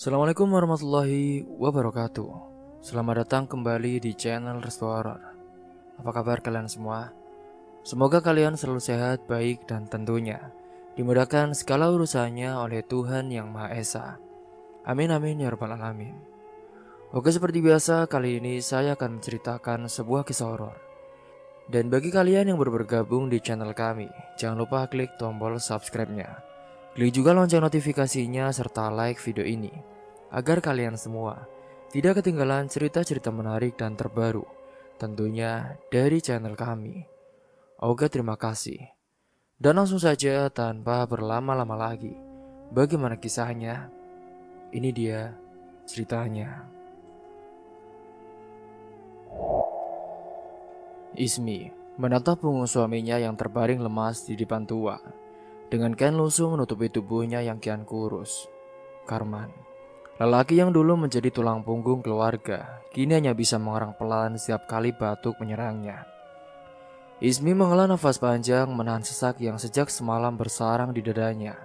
Assalamualaikum warahmatullahi wabarakatuh. Selamat datang kembali di channel Resto Horor. Apa kabar kalian semua? Semoga kalian selalu sehat, baik, dan tentunya dimudahkan segala urusannya oleh Tuhan Yang Maha Esa. Amin amin ya rabbal alamin. Oke, seperti biasa kali ini saya akan menceritakan sebuah kisah horor. Dan bagi kalian yang baru bergabung di channel kami, jangan lupa klik tombol subscribe-nya. Klik juga lonceng notifikasinya serta like video ini agar kalian semua tidak ketinggalan cerita-cerita menarik dan terbaru tentunya dari channel kami. Oke, terima kasih. Dan langsung saja tanpa berlama-lama lagi, bagaimana kisahnya? Ini dia ceritanya. Ismi menatap punggung suaminya yang terbaring lemas di depan tua, dengan kain lusuh menutupi tubuhnya yang kian kurus. Karman, lelaki yang dulu menjadi tulang punggung keluarga, kini hanya bisa mengerang pelan setiap kali batuk menyerangnya. Ismi menghela nafas panjang menahan sesak yang sejak semalam bersarang di dadanya.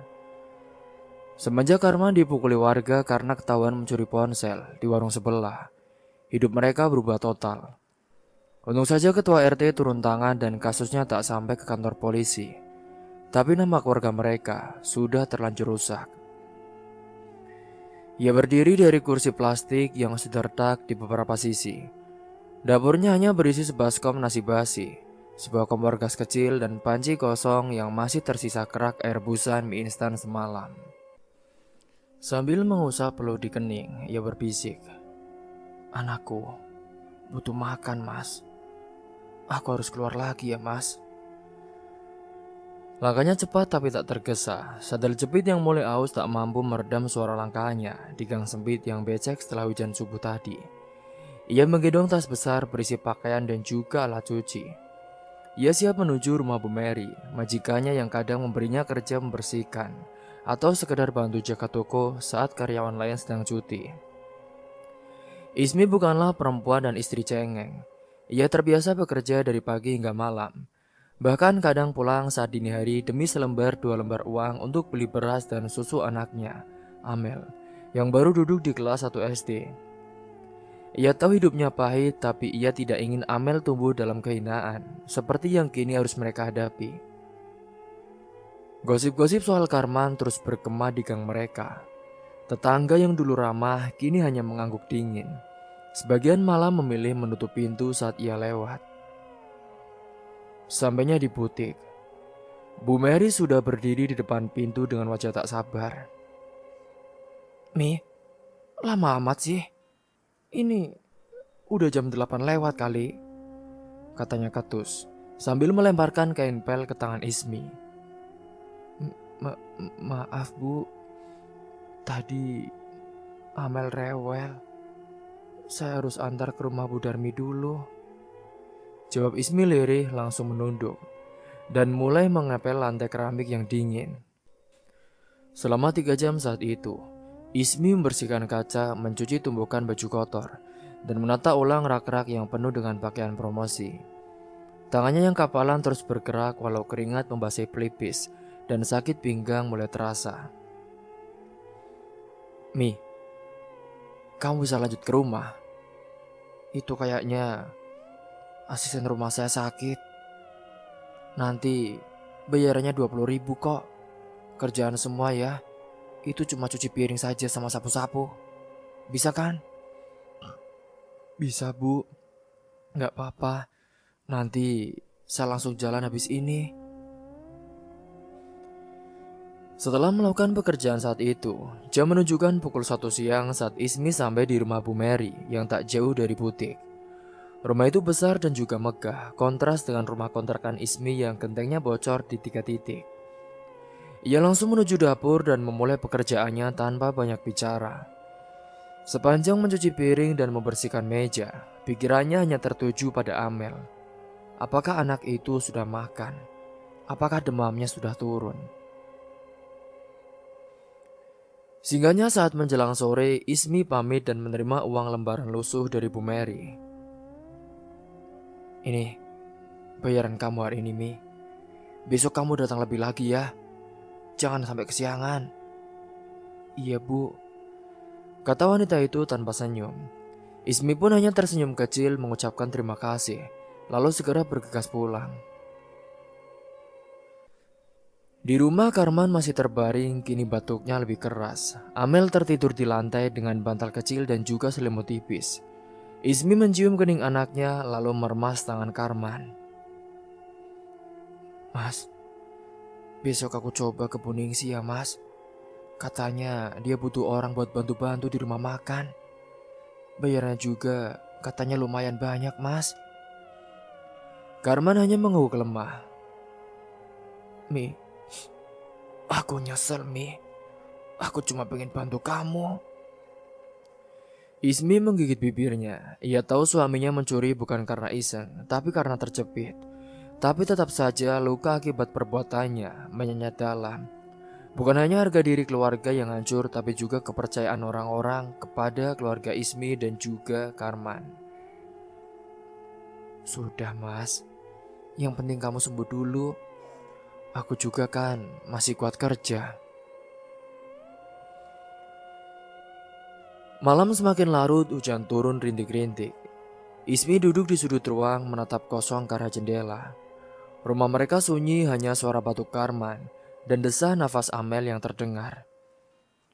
Semenjak Karman dipukuli warga karena ketahuan mencuri ponsel di warung sebelah, hidup mereka berubah total. Untung saja ketua RT turun tangan dan kasusnya tak sampai ke kantor polisi. Tapi nama keluarga mereka sudah terlanjur rusak. Ia berdiri dari kursi plastik yang sudah retak di beberapa sisi. Dapurnya hanya berisi sebaskom nasi basi, sebuah kompor gas kecil, dan panci kosong yang masih tersisa kerak air rebusan mie instan semalam. Sambil mengusap peluh di kening, ia berbisik, "Anakku, butuh makan, Mas. Aku harus keluar lagi ya, Mas." Langkahnya cepat tapi tak tergesa. Sandal jepit yang mulai aus tak mampu meredam suara langkahnya di gang sempit yang becek setelah hujan subuh tadi. Ia menggendong tas besar berisi pakaian dan juga alat cuci. Ia siap menuju rumah Bu Mary, majikannya yang kadang memberinya kerja membersihkan atau sekedar bantu jaga toko saat karyawan lain sedang cuti. Ismi bukanlah perempuan dan istri cengeng. Ia terbiasa bekerja dari pagi hingga malam. Bahkan kadang pulang saat dini hari demi selembar dua lembar uang untuk beli beras dan susu anaknya, Amel, yang baru duduk di kelas 1 SD. Ia tahu hidupnya pahit, tapi ia tidak ingin Amel tumbuh dalam kehinaan, seperti yang kini harus mereka hadapi. Gosip-gosip soal Karman terus bergema di gang mereka. Tetangga yang dulu ramah kini hanya mengangguk dingin. Sebagian malah memilih menutup pintu saat ia lewat. Sampainya di butik, Bu Mary sudah berdiri di depan pintu dengan wajah tak sabar. "Mi, lama amat sih. Ini udah jam 8 lewat kali," katanya ketus, sambil melemparkan kain pel ke tangan Ismi. Maaf Bu, tadi Amel rewel. Saya harus antar ke rumah Bu Darmi dulu," jawab Ismi lirih langsung menunduk dan mulai mengepel lantai keramik yang dingin. Selama 3 jam saat itu, Ismi membersihkan kaca, mencuci tumbukan baju kotor, dan menata ulang rak-rak yang penuh dengan pakaian promosi. Tangannya yang kapalan terus bergerak walau keringat membasahi pelipis dan sakit pinggang mulai terasa. "Mi, kamu bisa lanjut ke rumah. Itu kayaknya asisten rumah saya sakit. Nanti bayarannya 20.000 kok. Kerjaan semua ya. Itu cuma cuci piring saja sama sapu-sapu. Bisa kan?" "Bisa Bu, nggak apa-apa. Nanti saya langsung jalan habis ini." Setelah melakukan pekerjaan saat itu, jam menunjukkan pukul 1 siang saat Ismi sampai di rumah Bu Mary yang tak jauh dari butik. Rumah itu besar dan juga megah, kontras dengan rumah kontrakan Ismi yang gentengnya bocor di 3 titik. Ia langsung menuju dapur dan memulai pekerjaannya tanpa banyak bicara. Sepanjang mencuci piring dan membersihkan meja, pikirannya hanya tertuju pada Amel. Apakah anak itu sudah makan? Apakah demamnya sudah turun? Singgahnya saat menjelang sore, Ismi pamit dan menerima uang lembaran lusuh dari Bu Mary. "Ini bayaran kamu hari ini, Mi. Besok kamu datang lebih lagi ya. Jangan sampai kesiangan." "Iya, Bu. kata wanita itu tanpa senyum. Ismi pun hanya tersenyum kecil mengucapkan terima kasih, lalu segera bergegas pulang. Di rumah Karman masih terbaring, kini batuknya lebih keras. Amel tertidur di lantai dengan bantal kecil dan juga selimut tipis. Ismi mencium kening anaknya lalu meremas tangan Karman. Mas, besok aku coba ke Buningsi ya mas. Katanya dia butuh orang buat bantu-bantu di rumah makan. Bayarnya juga katanya lumayan banyak mas. Karman hanya mengangguk lemah. Mi, aku nyesel Mi. Aku cuma pengen bantu kamu. Ismi menggigit bibirnya. Ia tahu suaminya mencuri bukan karena iseng, tapi karena terjepit. Tapi tetap saja luka akibat perbuatannya menyengat dalam. Bukan hanya harga diri keluarga yang hancur, tapi juga kepercayaan orang-orang kepada keluarga Ismi dan juga Karman. Sudah mas, yang penting kamu sembuh dulu. Aku juga kan masih kuat kerja. Malam semakin larut, hujan turun rintik-rintik. Ismi duduk di sudut ruang menatap kosong ke arah jendela. Rumah mereka sunyi, hanya suara batuk Karman dan desah nafas Amel yang terdengar.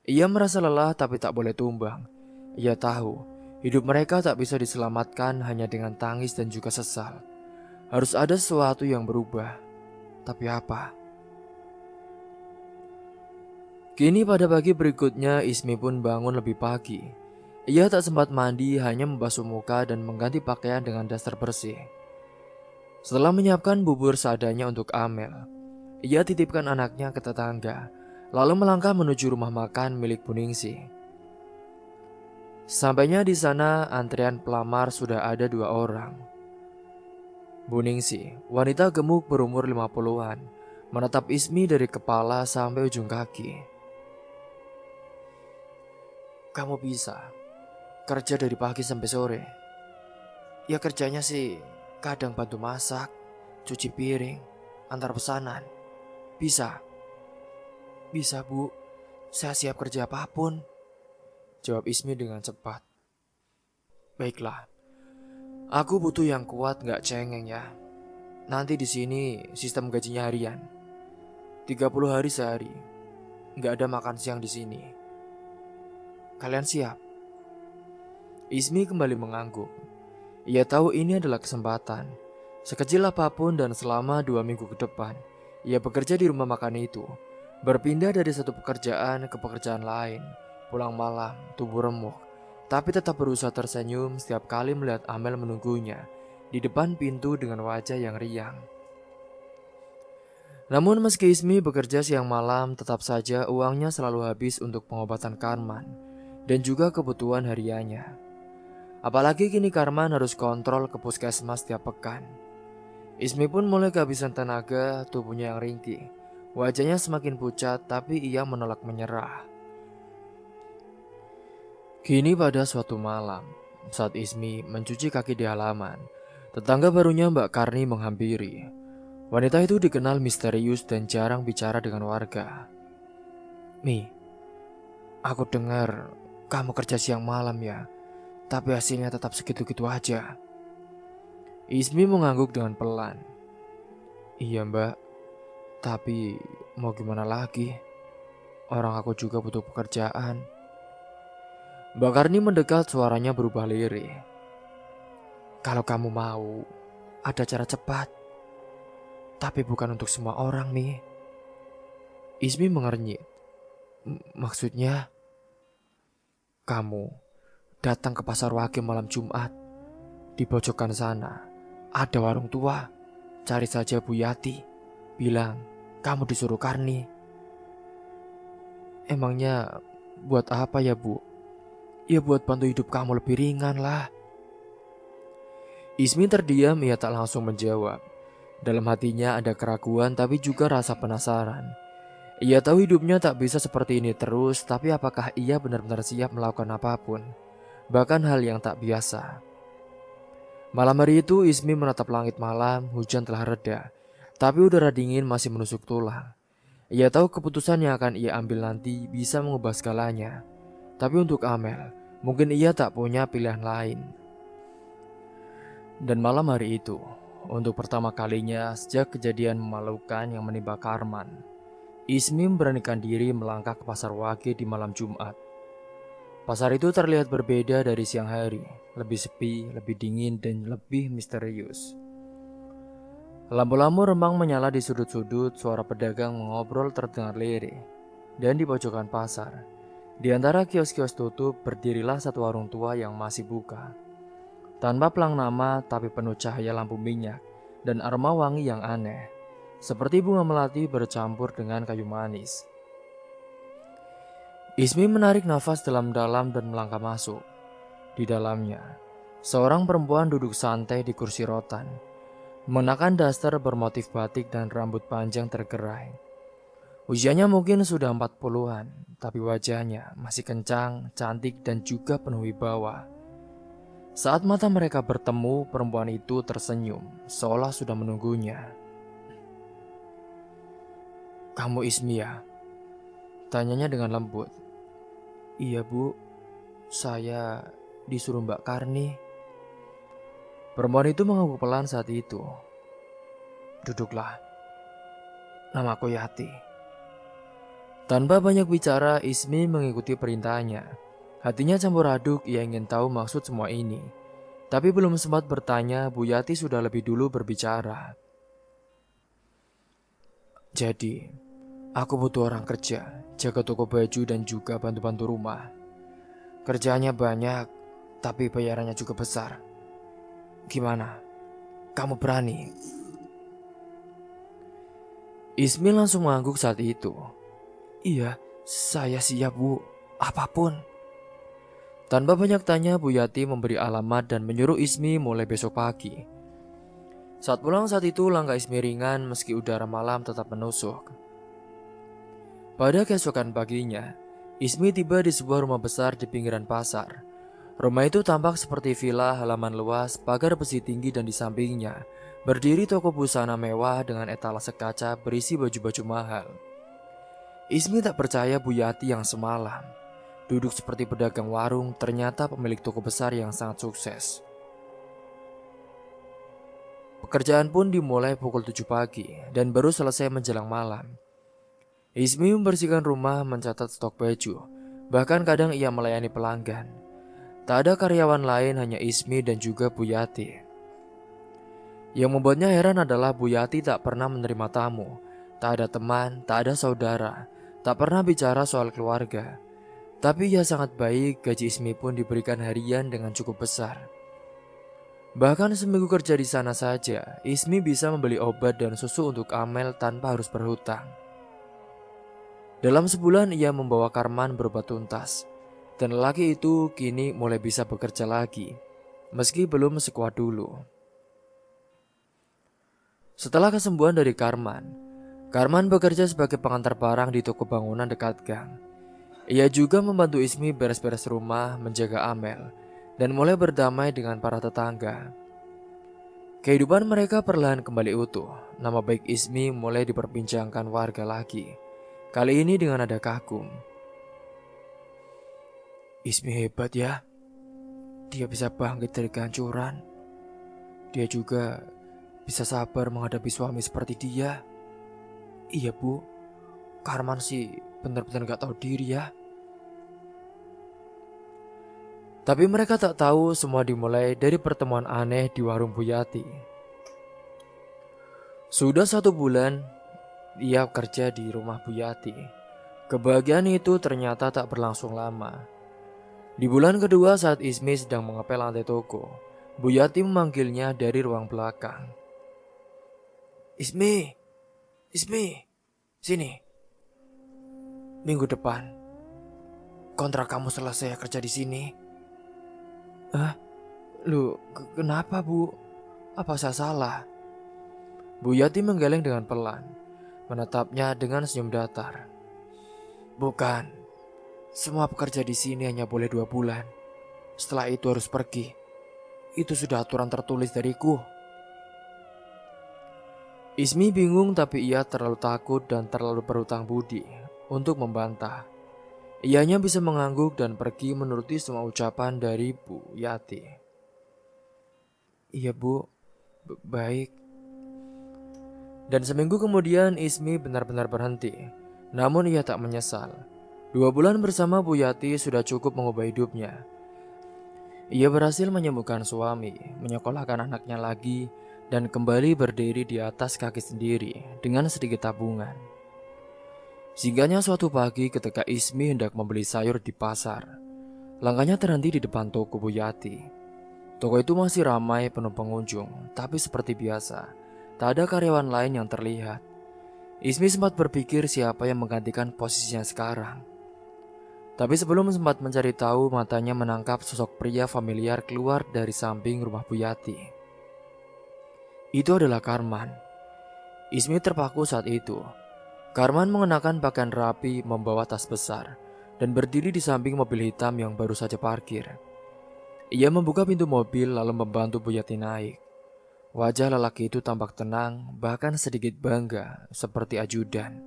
Ia merasa lelah tapi tak boleh tumbang. Ia tahu hidup mereka tak bisa diselamatkan hanya dengan tangis dan juga sesal. Harus ada sesuatu yang berubah. Tapi apa? Kini pada pagi berikutnya Ismi pun bangun lebih pagi. Ia tak sempat mandi, hanya membasuh muka dan mengganti pakaian dengan daster bersih. Setelah menyiapkan bubur seadanya untuk Amel, ia titipkan anaknya ke tetangga, lalu melangkah menuju rumah makan milik Buningsi. Sampainya di sana, antrian pelamar sudah ada 2 orang. Buningsi, wanita gemuk berumur 50-an, menatap Ismi dari kepala sampai ujung kaki. Kamu bisa kerja dari pagi sampai sore? Ya kerjanya sih kadang bantu masak, cuci piring, antar pesanan. Bisa? Bisa bu, saya siap kerja apapun, jawab Ismi dengan cepat. Baiklah, aku butuh yang kuat gak cengeng ya. Nanti di sini sistem gajinya harian, 30 hari sehari, gak ada makan siang di sini. Kalian siap? Ismi kembali mengangguk. Ia tahu ini adalah kesempatan. Sekecil apapun dan selama 2 minggu ke depan, ia bekerja di rumah makan itu. Berpindah dari satu pekerjaan ke pekerjaan lain. Pulang malam, tubuh remuk. Tapi tetap berusaha tersenyum setiap kali melihat Amel menunggunya di depan pintu dengan wajah yang riang. Namun meski Ismi bekerja siang malam, tetap saja uangnya selalu habis untuk pengobatan Karman dan juga kebutuhan hariannya. Apalagi kini Karman harus kontrol ke puskesmas setiap pekan. Ismi pun mulai kehabisan tenaga, tubuhnya yang ringkih. Wajahnya semakin pucat, tapi ia menolak menyerah. Kini pada suatu malam, saat Ismi mencuci kaki di halaman, tetangga barunya Mbak Karni menghampiri. Wanita itu dikenal misterius dan jarang bicara dengan warga. Mi, aku dengar kamu kerja siang malam ya, tapi hasilnya tetap segitu-gitu aja. Ismi mengangguk dengan pelan. Iya mbak, tapi mau gimana lagi? Orang aku juga butuh pekerjaan. Mbak Karni mendekat, suaranya berubah lirih. Kalau kamu mau, ada cara cepat. Tapi bukan untuk semua orang, Mi. Ismi mengernyit. Maksudnya? Kamu datang ke pasar Wage malam Jumat. Di pojokan sana ada warung tua. Cari saja Bu Yati. Bilang kamu disuruh Karni. Emangnya buat apa ya Bu? Ya buat bantu hidup kamu lebih ringan lah. Ismi terdiam, ia tak langsung menjawab. Dalam hatinya ada keraguan tapi juga rasa penasaran. Ia tahu hidupnya tak bisa seperti ini terus, tapi apakah ia benar-benar siap melakukan apapun? Bahkan hal yang tak biasa. Malam hari itu Ismi menatap langit malam, hujan telah reda. Tapi udara dingin masih menusuk tulang. Ia tahu keputusan yang akan ia ambil nanti bisa mengubah segalanya. Tapi untuk Amel, mungkin ia tak punya pilihan lain. Dan malam hari itu, untuk pertama kalinya sejak kejadian memalukan yang menimpa Karman, Ismi memberanikan diri melangkah ke pasar Wage di malam Jumat. Pasar itu terlihat berbeda dari siang hari, lebih sepi, lebih dingin, dan lebih misterius. Lampu-lampu remang menyala di sudut-sudut, suara pedagang mengobrol terdengar lirih. Dan di pojokan pasar, di antara kios-kios tutup, berdirilah satu warung tua yang masih buka. Tanpa pelang nama, tapi penuh cahaya lampu minyak dan aroma wangi yang aneh, seperti bunga melati bercampur dengan kayu manis. Ismi menarik nafas dalam-dalam dan melangkah masuk. Di dalamnya, seorang perempuan duduk santai di kursi rotan, mengenakan daster bermotif batik dan rambut panjang tergerai. Usianya mungkin sudah 40-an, tapi wajahnya masih kencang, cantik, dan juga penuh wibawa. Saat mata mereka bertemu, perempuan itu tersenyum, seolah sudah menunggunya. "Kamu Ismi ya?" tanyanya dengan lembut. "Iya bu, saya disuruh Mbak Karni." Perempuan itu mengangguk pelan saat itu. "Duduklah, namaku Yati." Tanpa banyak bicara, Ismi mengikuti perintahnya. Hatinya campur aduk, ia ingin tahu maksud semua ini. Tapi belum sempat bertanya, Bu Yati sudah lebih dulu berbicara. "Jadi, aku butuh orang kerja, jaga toko baju dan juga bantu-bantu rumah. Kerjaannya banyak, tapi bayarannya juga besar. Gimana? Kamu berani?" Ismi langsung mengangguk saat itu. "Iya, saya siap bu, apapun." Tanpa banyak tanya, Bu Yati memberi alamat dan menyuruh Ismi mulai besok pagi. Saat pulang saat itu, langkah Ismi ringan meski udara malam tetap menusuk. Pada keesokan paginya, Ismi tiba di sebuah rumah besar di pinggiran pasar. Rumah itu tampak seperti villa, halaman luas, pagar besi tinggi, dan di sampingnya berdiri toko busana mewah dengan etalase kaca berisi baju-baju mahal. Ismi tak percaya Bu Yati yang semalam duduk seperti pedagang warung ternyata pemilik toko besar yang sangat sukses. Pekerjaan pun dimulai pukul 7 pagi dan baru selesai menjelang malam. Ismi membersihkan rumah, mencatat stok baju, bahkan kadang ia melayani pelanggan. Tak ada karyawan lain, hanya Ismi dan juga Bu Yati. Yang membuatnya heran adalah Bu Yati tak pernah menerima tamu, tak ada teman, tak ada saudara, tak pernah bicara soal keluarga. Tapi ia sangat baik, gaji Ismi pun diberikan harian dengan cukup besar. Bahkan seminggu kerja di sana saja, Ismi bisa membeli obat dan susu untuk Amel tanpa harus berhutang. Dalam sebulan ia membawa Karman berobat tuntas, dan lelaki itu kini mulai bisa bekerja lagi, meski belum sekuat dulu. Setelah kesembuhan dari Karman bekerja sebagai pengantar barang di toko bangunan dekat gang. Ia juga membantu Ismi beres-beres rumah, menjaga Amel, dan mulai berdamai dengan para tetangga. Kehidupan mereka perlahan kembali utuh. Nama baik Ismi mulai diperbincangkan warga lagi. Kali ini dengan nada kagum. "Ismi hebat ya. Dia bisa bangkit dari kehancuran. Dia juga bisa sabar menghadapi suami seperti dia. Iya bu, Karman sih benar-benar gak tahu diri ya." Tapi mereka tak tahu semua dimulai dari pertemuan aneh di warung Bu Yati. Sudah 1 bulan ia kerja di rumah Bu Yati. Kebahagiaan itu ternyata tak berlangsung lama. Di bulan kedua saat Ismi sedang mengepel lantai toko, Bu Yati memanggilnya dari ruang belakang. "Ismi, Ismi, sini. Minggu depan kontrak kamu selesai kerja di sini." "Hah? Lu kenapa bu? Apa saya salah?" Bu Yati menggeleng dengan pelan, menatapnya dengan senyum datar. "Bukan, semua pekerja di sini hanya boleh 2 bulan. Setelah itu harus pergi. Itu sudah aturan tertulis dariku." Ismi bingung, tapi ia terlalu takut dan terlalu berhutang budi untuk membantah. Ianya bisa mengangguk dan pergi menuruti semua ucapan dari Bu Yati. Iya Bu, baik. Dan seminggu kemudian Ismi benar-benar berhenti. Namun ia tak menyesal. 2 bulan bersama Bu Yati sudah cukup mengubah hidupnya. Ia berhasil menyembuhkan suami, menyekolahkan anaknya lagi, dan kembali berdiri di atas kaki sendiri dengan sedikit tabungan. Singgahnya suatu pagi ketika Ismi hendak membeli sayur di pasar, langkahnya terhenti di depan toko Bu Yati. Toko itu masih ramai penuh pengunjung, tapi seperti biasa, tak ada karyawan lain yang terlihat. Ismi sempat berpikir siapa yang menggantikan posisinya sekarang. Tapi sebelum sempat mencari tahu, matanya menangkap sosok pria familiar keluar dari samping rumah Bu Yati. Itu adalah Karman. Ismi terpaku saat itu. Karman mengenakan pakaian rapi, membawa tas besar, dan berdiri di samping mobil hitam yang baru saja parkir. Ia membuka pintu mobil lalu membantu Bu Yati naik. Wajah lelaki itu tampak tenang, bahkan sedikit bangga, seperti ajudan.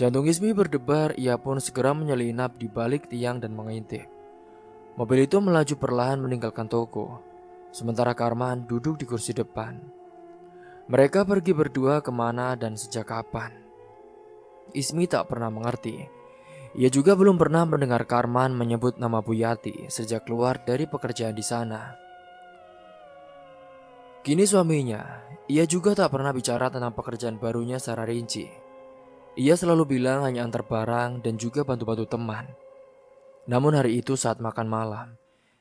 Jantung Ismi berdebar, ia pun segera menyelinap di balik tiang dan mengintip. Mobil itu melaju perlahan meninggalkan toko, sementara Karman duduk di kursi depan. Mereka pergi berdua kemana dan sejak kapan? Ismi tak pernah mengerti. Ia juga belum pernah mendengar Karman menyebut nama Bu Yati sejak keluar dari pekerjaan di sana. Kini suaminya, ia juga tak pernah bicara tentang pekerjaan barunya secara rinci. Ia selalu bilang hanya antar barang dan juga bantu-bantu teman. Namun hari itu saat makan malam,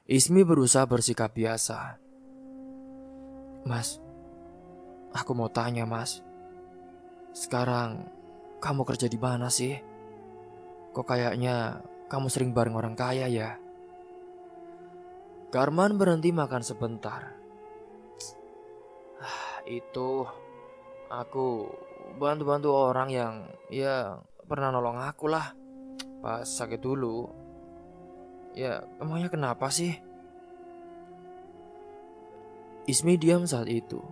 Ismi berusaha bersikap biasa. Mas, aku mau tanya mas, sekarang kamu kerja di mana sih? Kok kayaknya kamu sering bareng orang kaya ya? Karman berhenti makan sebentar. Itu aku bantu-bantu orang yang ya pernah nolong aku lah pas sakit dulu. Ya emangnya kenapa sih? Ismi diam saat itu.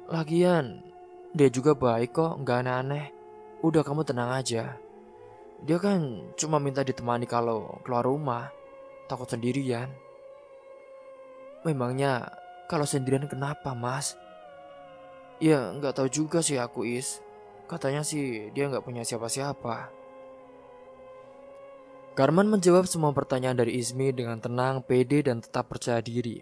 Lagian dia juga baik kok, nggak aneh-aneh. Udah kamu tenang aja. Dia kan cuma minta ditemani kalau keluar rumah, takut sendirian. Memangnya kalau sendirian kenapa mas? Ya nggak tahu juga sih aku Is. Katanya sih dia nggak punya siapa-siapa. Karman menjawab semua pertanyaan dari Ismi dengan tenang, pede dan tetap percaya diri.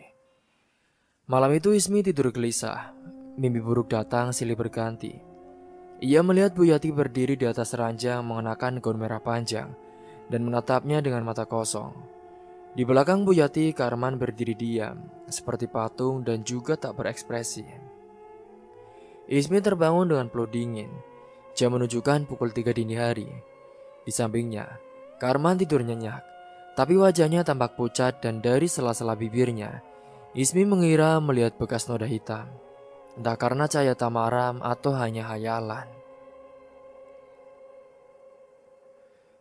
Malam itu Ismi tidur gelisah. Mimpi buruk datang silih berganti. Ia melihat Bu Yati berdiri di atas ranjang mengenakan gaun merah panjang dan menatapnya dengan mata kosong. Di belakang Bu Yati, Karman berdiri diam, seperti patung dan juga tak berekspresi. Ismi terbangun dengan peluh dingin. Jam menunjukkan pukul 3 dini hari. Di sampingnya, Karman tidur nyenyak, tapi wajahnya tampak pucat dan dari sela-sela bibirnya, Ismi mengira melihat bekas noda hitam. Entah karena cahaya tamaram atau hanya hayalan.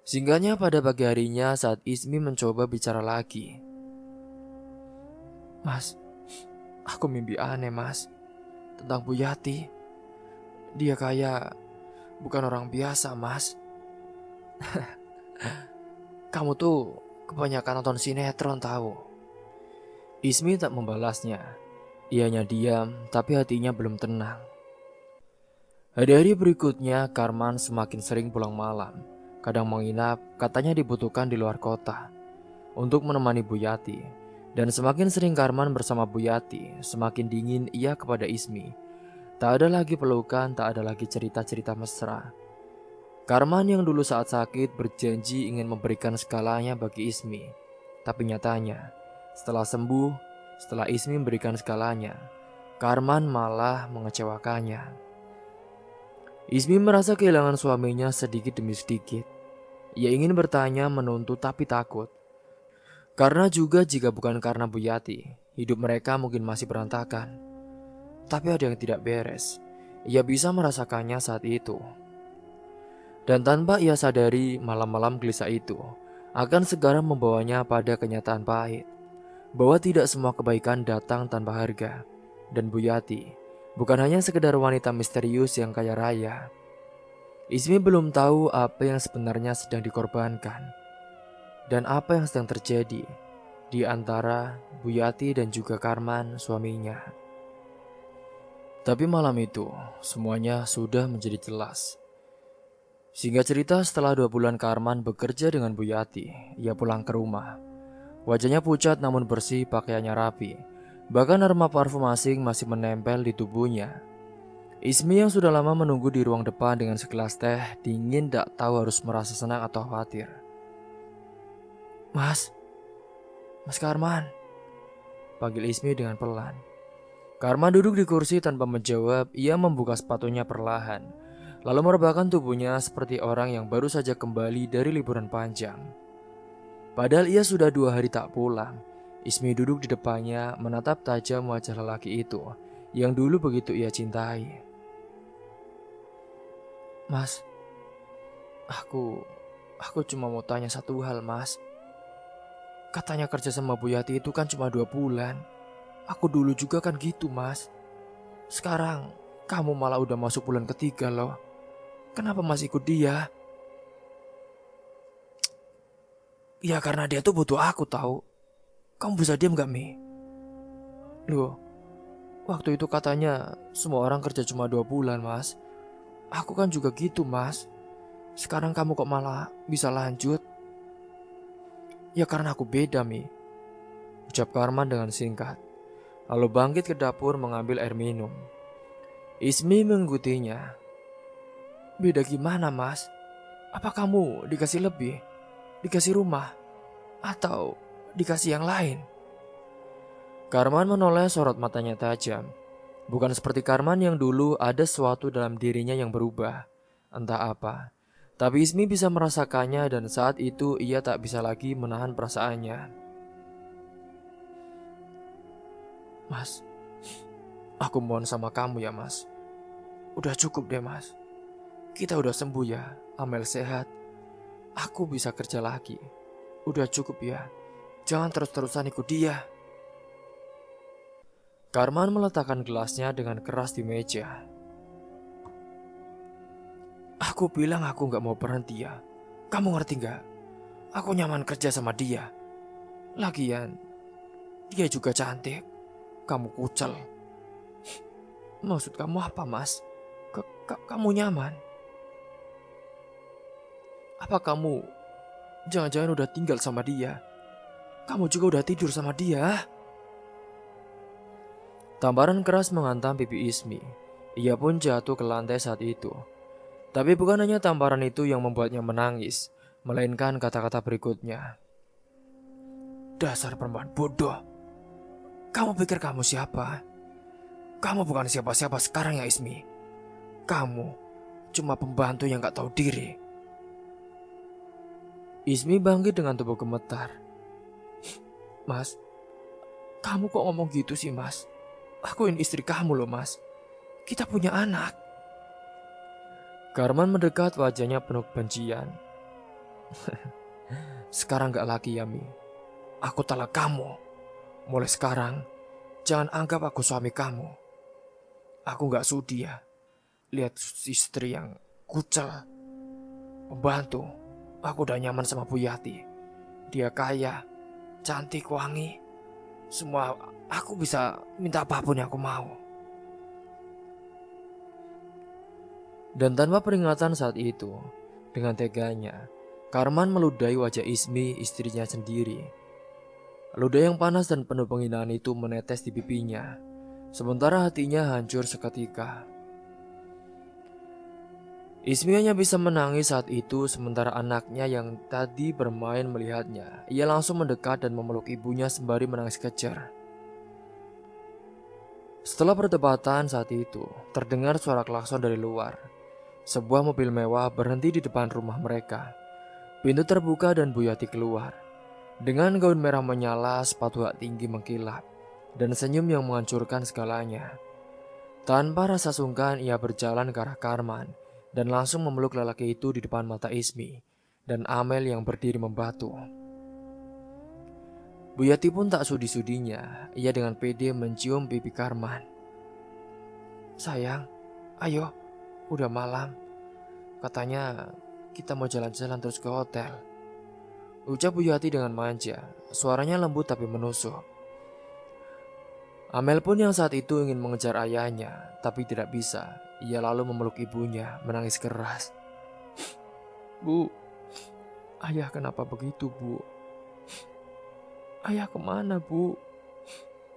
Singgahnya pada pagi harinya saat Ismi mencoba bicara lagi. Mas, aku mimpi aneh mas, tentang Bu Yati. Dia kayak bukan orang biasa mas. Kamu tuh kebanyakan nonton sinetron tahu. Ismi tak membalasnya. Ianya diam, tapi hatinya belum tenang. Hari-hari berikutnya, Karman semakin sering pulang malam. Kadang menginap, katanya dibutuhkan di luar kota untuk menemani Bu Yati. Dan semakin sering Karman bersama Bu Yati, semakin dingin ia kepada Ismi. Tak ada lagi pelukan, tak ada lagi cerita-cerita mesra. Karman yang dulu saat sakit berjanji ingin memberikan segalanya bagi Ismi. Tapi nyatanya, setelah sembuh, setelah Ismi memberikan segalanya, Karman malah mengecewakannya. Ismi merasa kehilangan suaminya sedikit demi sedikit. Ia ingin bertanya, menuntut tapi takut. Karena juga jika bukan karena Bu Yati, hidup mereka mungkin masih berantakan. Tapi ada yang tidak beres. Ia bisa merasakannya saat itu. Dan tanpa ia sadari, malam-malam gelisah itu akan segera membawanya pada kenyataan pahit. Bahwa tidak semua kebaikan datang tanpa harga. Dan Bu Yati bukan hanya sekedar wanita misterius yang kaya raya. Ismi belum tahu apa yang sebenarnya sedang dikorbankan dan apa yang sedang terjadi di antara Bu Yati dan juga Karman suaminya. Tapi malam itu semuanya sudah menjadi jelas. Singkat cerita, setelah 2 bulan Karman bekerja dengan Bu Yati, ia pulang ke rumah. Wajahnya pucat namun bersih, pakaiannya rapi. Bahkan aroma parfum asing masih menempel di tubuhnya. Ismi yang sudah lama menunggu di ruang depan dengan segelas teh dingin tak tahu harus merasa senang atau khawatir. Mas Karman, panggil Ismi dengan pelan. Karman duduk di kursi tanpa menjawab. Ia membuka sepatunya perlahan, lalu merebahkan tubuhnya seperti orang yang baru saja kembali dari liburan panjang. Padahal ia sudah 2 hari tak pulang. Ismi duduk di depannya menatap tajam wajah lelaki itu yang dulu begitu ia cintai. Mas, aku cuma mau tanya satu hal, Mas. Katanya kerja sama Bu Yati itu kan cuma 2 bulan. Aku dulu juga kan gitu, Mas. Sekarang kamu malah udah masuk bulan ketiga loh. Kenapa Mas ikut dia? Ya karena dia tuh butuh aku tahu. Kamu bisa diam gak, Mi? Loh, waktu itu katanya semua orang kerja cuma 2 bulan, Mas. Aku kan juga gitu, Mas. Sekarang kamu kok malah bisa lanjut? Ya karena aku beda, Mi, ucap Karman dengan singkat. Lalu bangkit ke dapur mengambil air minum. Ismi mengikutinya. Beda gimana, Mas? Apa kamu dikasih lebih? Dikasih rumah? Atau dikasih yang lain? Karman menoleh, sorot matanya tajam. Bukan seperti Karman yang dulu ada sesuatu dalam dirinya yang berubah. Entah apa. Tapi Ismi bisa merasakannya dan saat itu ia tak bisa lagi menahan perasaannya. Mas, aku mohon sama kamu ya, Mas. Udah cukup deh, Mas. Kita udah sembuh ya, Amel sehat. Aku bisa kerja lagi. Udah cukup ya. Jangan terus-terusan ikut dia. Karman meletakkan gelasnya dengan keras di meja. Aku bilang aku gak mau berhenti ya. Kamu ngerti gak? Aku nyaman kerja sama dia. Lagian, dia juga cantik. Kamu kucel. Maksud kamu apa, Mas? Kamu nyaman? Apa kamu jangan-jangan udah tinggal sama dia? Kamu juga udah tidur sama dia? Tamparan keras menghantam pipi Ismi. Ia pun jatuh ke lantai saat itu. Tapi bukan hanya tamparan itu yang membuatnya menangis, melainkan kata-kata berikutnya. Dasar perempuan bodoh. Kamu pikir kamu siapa? Kamu bukan siapa-siapa sekarang ya, Ismi. Kamu cuma pembantu yang gak tahu diri. Ismi bangkit dengan tubuh gemetar. Mas, kamu kok ngomong gitu sih, Mas? Aku ini istri kamu loh, Mas. Kita punya anak. Karman mendekat, wajahnya penuh kebencian. Sekarang gak lagi ya, Mi. Aku talak kamu. Mulai sekarang, jangan anggap aku suami kamu. Aku gak sudi ya lihat istri yang kucel. Pembantu, aku udah nyaman sama Bu Yati. Dia kaya, cantik, wangi. Semua aku bisa minta apapun yang aku mau. Dan tanpa peringatan saat itu, dengan teganya, Karman meludahi wajah Ismi, istrinya sendiri. Ludah yang panas dan penuh penghinaan itu menetes di pipinya, sementara hatinya hancur seketika. Ismi hanya bisa menangis saat itu, sementara anaknya yang tadi bermain melihatnya. Ia langsung mendekat dan memeluk ibunya sembari menangis kejar. Setelah perdebatan saat itu, terdengar suara klakson dari luar. Sebuah mobil mewah berhenti di depan rumah mereka. Pintu terbuka dan Bu Yati keluar. Dengan gaun merah menyala, sepatu hak tinggi mengkilap, dan senyum yang menghancurkan segalanya. Tanpa rasa sungkan, ia berjalan ke arah Karman dan langsung memeluk lelaki itu di depan mata Ismi dan Amel yang berdiri membatu. Bu Yati pun tak sudi-sudinya, ia dengan pede mencium pipi Karman. Sayang, ayo, udah malam. Katanya kita mau jalan-jalan terus ke hotel. Ucap Bu Yati dengan manja. Suaranya lembut tapi menusuk. Amel pun yang saat itu ingin mengejar ayahnya, tapi tidak bisa. Ia lalu memeluk ibunya, menangis keras. Bu, ayah kenapa begitu, Bu? Ayah kemana, Bu?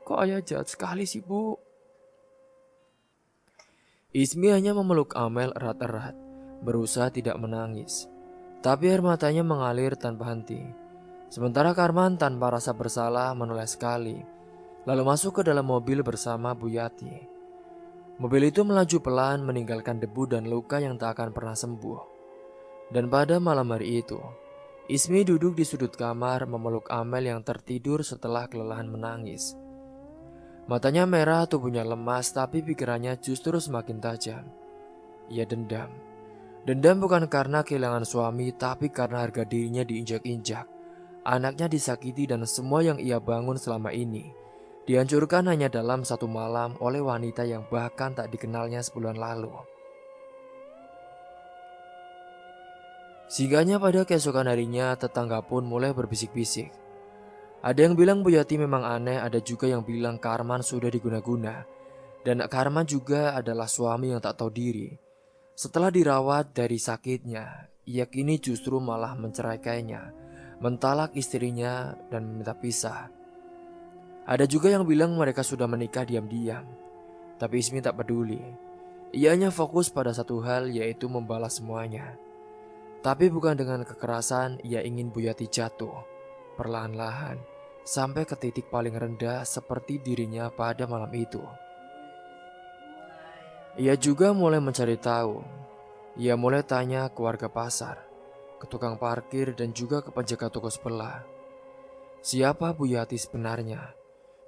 Kok ayah jahat sekali sih, Bu? Ismi hanya memeluk Amel erat-erat, berusaha tidak menangis. Tapi air matanya mengalir tanpa henti. Sementara Karman tanpa rasa bersalah menoleh sekali, lalu masuk ke dalam mobil bersama Bu Yati. Mobil itu melaju pelan meninggalkan debu dan luka yang tak akan pernah sembuh. Dan pada malam hari itu, Ismi duduk di sudut kamar memeluk Amel yang tertidur setelah kelelahan menangis. Matanya merah, tubuhnya lemas, tapi pikirannya justru semakin tajam. Ia dendam. Dendam bukan karena kehilangan suami, tapi karena harga dirinya diinjak-injak. Anaknya disakiti dan semua yang ia bangun selama ini dihancurkan hanya dalam satu malam oleh wanita yang bahkan tak dikenalnya sebulan lalu. Singgahnya pada keesokan harinya, tetangga pun mulai berbisik-bisik. Ada yang bilang Bu Yati memang aneh, ada juga yang bilang Karman sudah diguna-guna. Dan Karman juga adalah suami yang tak tahu diri. Setelah dirawat dari sakitnya, ia kini justru malah menceraikannya, mentalak istrinya dan meminta pisah. Ada juga yang bilang mereka sudah menikah diam-diam. Tapi Ismi tak peduli. Ia hanya fokus pada satu hal, yaitu membalas semuanya. Tapi bukan dengan kekerasan, ia ingin Bu Yati jatuh perlahan-lahan sampai ke titik paling rendah seperti dirinya pada malam itu. Ia juga mulai mencari tahu. Ia mulai tanya ke warga pasar, ke tukang parkir dan juga ke penjaga toko sebelah. Siapa Bu Yati sebenarnya?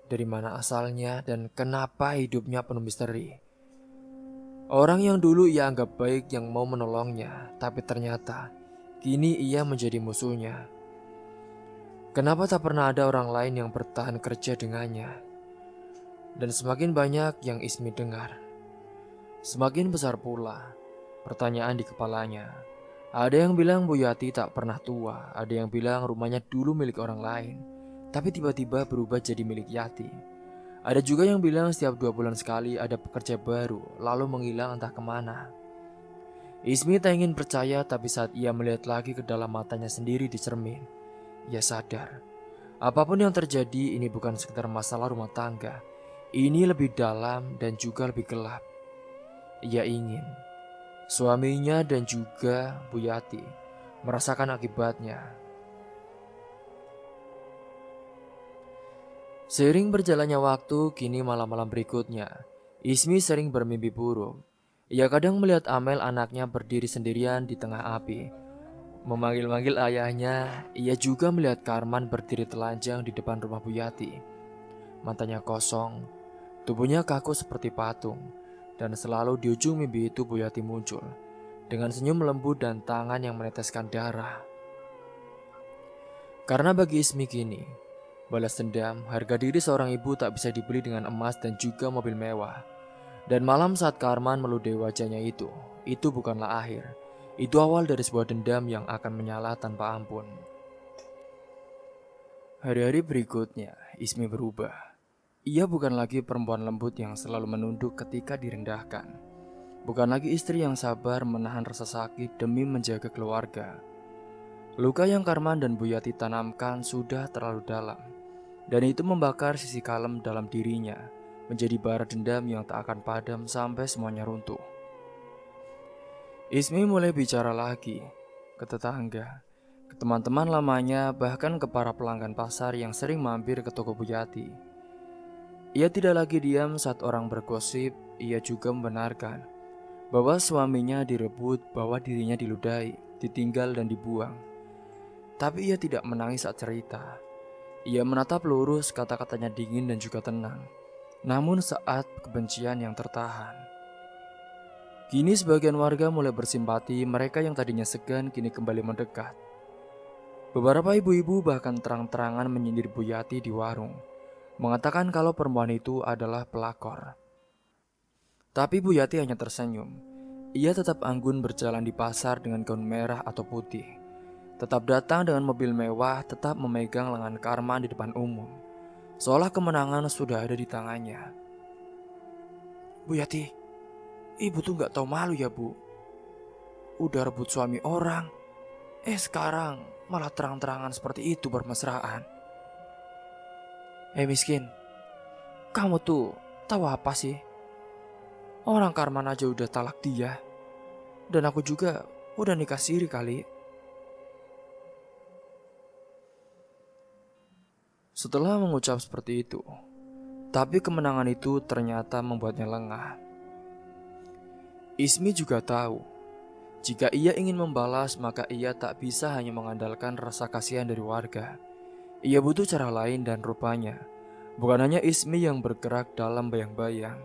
Dari mana asalnya dan kenapa hidupnya penuh misteri? Orang yang dulu ia anggap baik yang mau menolongnya, tapi ternyata kini ia menjadi musuhnya. Kenapa tak pernah ada orang lain yang bertahan kerja dengannya? Dan semakin banyak yang Ismi dengar, semakin besar pula pertanyaan di kepalanya. Ada yang bilang Bu Yati tak pernah tua, ada yang bilang rumahnya dulu milik orang lain, tapi tiba-tiba berubah jadi milik Yati. Ada juga yang bilang setiap 2 bulan sekali ada pekerja baru, lalu menghilang entah kemana. Ismi tak ingin percaya, tapi saat ia melihat lagi ke dalam matanya sendiri di cermin, ia sadar, apapun yang terjadi ini bukan sekedar masalah rumah tangga. Ini lebih dalam dan juga lebih gelap. Ia ingin suaminya dan juga Bu Yati merasakan akibatnya. Seiring berjalannya waktu, kini malam-malam berikutnya, Ismi sering bermimpi buruk. Ia kadang melihat Amel anaknya berdiri sendirian di tengah api, memanggil-manggil ayahnya. Ia juga melihat Karman berdiri telanjang di depan rumah Bu Yati. Matanya kosong, tubuhnya kaku seperti patung. Dan selalu di ujung mimpi itu Bu Yati muncul, dengan senyum lembut dan tangan yang meneteskan darah. Karena bagi Ismi kini, balas dendam, harga diri seorang ibu tak bisa dibeli dengan emas dan juga mobil mewah. Dan malam saat Karman meludahi wajahnya itu bukanlah akhir. Itu awal dari sebuah dendam yang akan menyala tanpa ampun. Hari-hari berikutnya, Ismi berubah. Ia bukan lagi perempuan lembut yang selalu menunduk ketika direndahkan. Bukan lagi istri yang sabar menahan rasa sakit demi menjaga keluarga. Luka yang Karman dan Bu Yati tanamkan sudah terlalu dalam. Dan itu membakar sisi kalem dalam dirinya, menjadi bara dendam yang tak akan padam sampai semuanya runtuh. Ismi mulai bicara lagi ke tetangga, ke teman-teman lamanya, bahkan ke para pelanggan pasar yang sering mampir ke toko Bu Yati. Ia tidak lagi diam saat orang bergosip. Ia juga membenarkan bahwa suaminya direbut, bahwa dirinya diludahi, ditinggal dan dibuang. Tapi ia tidak menangis saat cerita. Ia menatap lurus, kata-katanya dingin dan juga tenang. Namun saat kebencian yang tertahan. Kini sebagian warga mulai bersimpati, mereka yang tadinya segan kini kembali mendekat. Beberapa ibu-ibu bahkan terang-terangan menyindir Bu Yati di warung, mengatakan kalau perempuan itu adalah pelakor. Tapi Bu Yati hanya tersenyum. Ia tetap anggun berjalan di pasar dengan gaun merah atau putih. Tetap datang dengan mobil mewah, tetap memegang lengan Karman di depan umum. Seolah kemenangan sudah ada di tangannya. Bu Yati, ibu tuh gak tahu malu ya bu. Udah rebut suami orang, sekarang malah terang-terangan seperti itu bermesraan. Miskin, kamu tuh tahu apa sih? Orang Karman aja udah talak dia. Dan aku juga udah nikah siri kali. Setelah mengucap seperti itu, tapi kemenangan itu ternyata membuatnya lengah. Ismi juga tahu, jika ia ingin membalas maka ia tak bisa hanya mengandalkan rasa kasihan dari warga. Ia butuh cara lain dan rupanya, bukan hanya Ismi yang bergerak dalam bayang-bayang.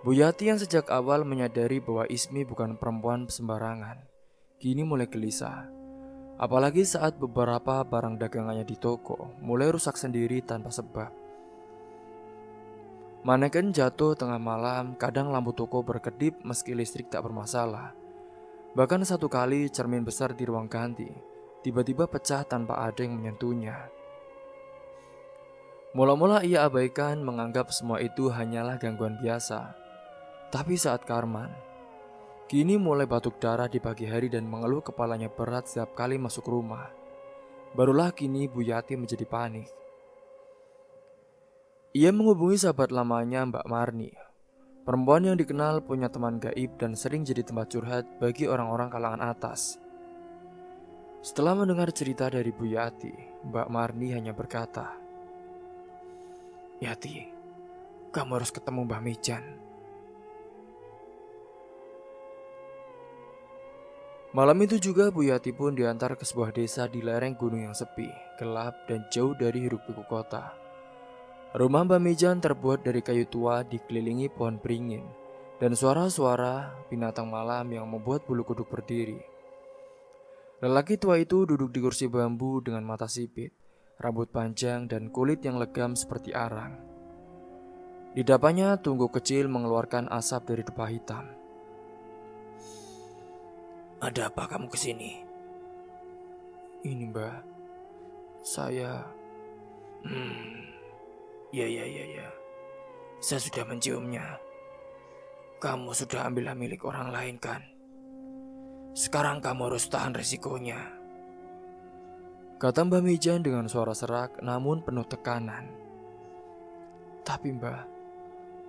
Bu Yati yang sejak awal menyadari bahwa Ismi bukan perempuan sembarangan, kini mulai gelisah. Apalagi saat beberapa barang dagangannya di toko mulai rusak sendiri tanpa sebab. Maneken jatuh tengah malam, kadang lampu toko berkedip meski listrik tak bermasalah. Bahkan satu kali cermin besar di ruang ganti tiba-tiba pecah tanpa ada yang menyentuhnya. Mula-mula ia abaikan, menganggap semua itu hanyalah gangguan biasa. Tapi saat Karman kini mulai batuk darah di pagi hari dan mengeluh kepalanya berat setiap kali masuk rumah, barulah kini Bu Yati menjadi panik. Ia menghubungi sahabat lamanya Mbak Marni, perempuan yang dikenal punya teman gaib dan sering jadi tempat curhat bagi orang-orang kalangan atas. Setelah mendengar cerita dari Bu Yati, Mbak Marni hanya berkata, "Yati, kamu harus ketemu Mbah Mijan." Malam itu juga Bu Yati pun diantar ke sebuah desa di lereng gunung yang sepi, gelap, dan jauh dari hiruk-pikuk kota. Rumah Mbah Mijan terbuat dari kayu tua dikelilingi pohon beringin dan suara-suara binatang malam yang membuat bulu kuduk berdiri. Lelaki tua itu duduk di kursi bambu dengan mata sipit, rambut panjang dan kulit yang legam seperti arang. Di depannya tungguk kecil mengeluarkan asap dari dupa hitam. "Ada apa kamu kesini?" "Ini Mbah, saya... Ya. Saya sudah menciumnya. Kamu sudah ambil milik orang lain kan? Sekarang kamu harus tahan resikonya," kata Mbah Mijan dengan suara serak namun penuh tekanan. "Tapi Mbah,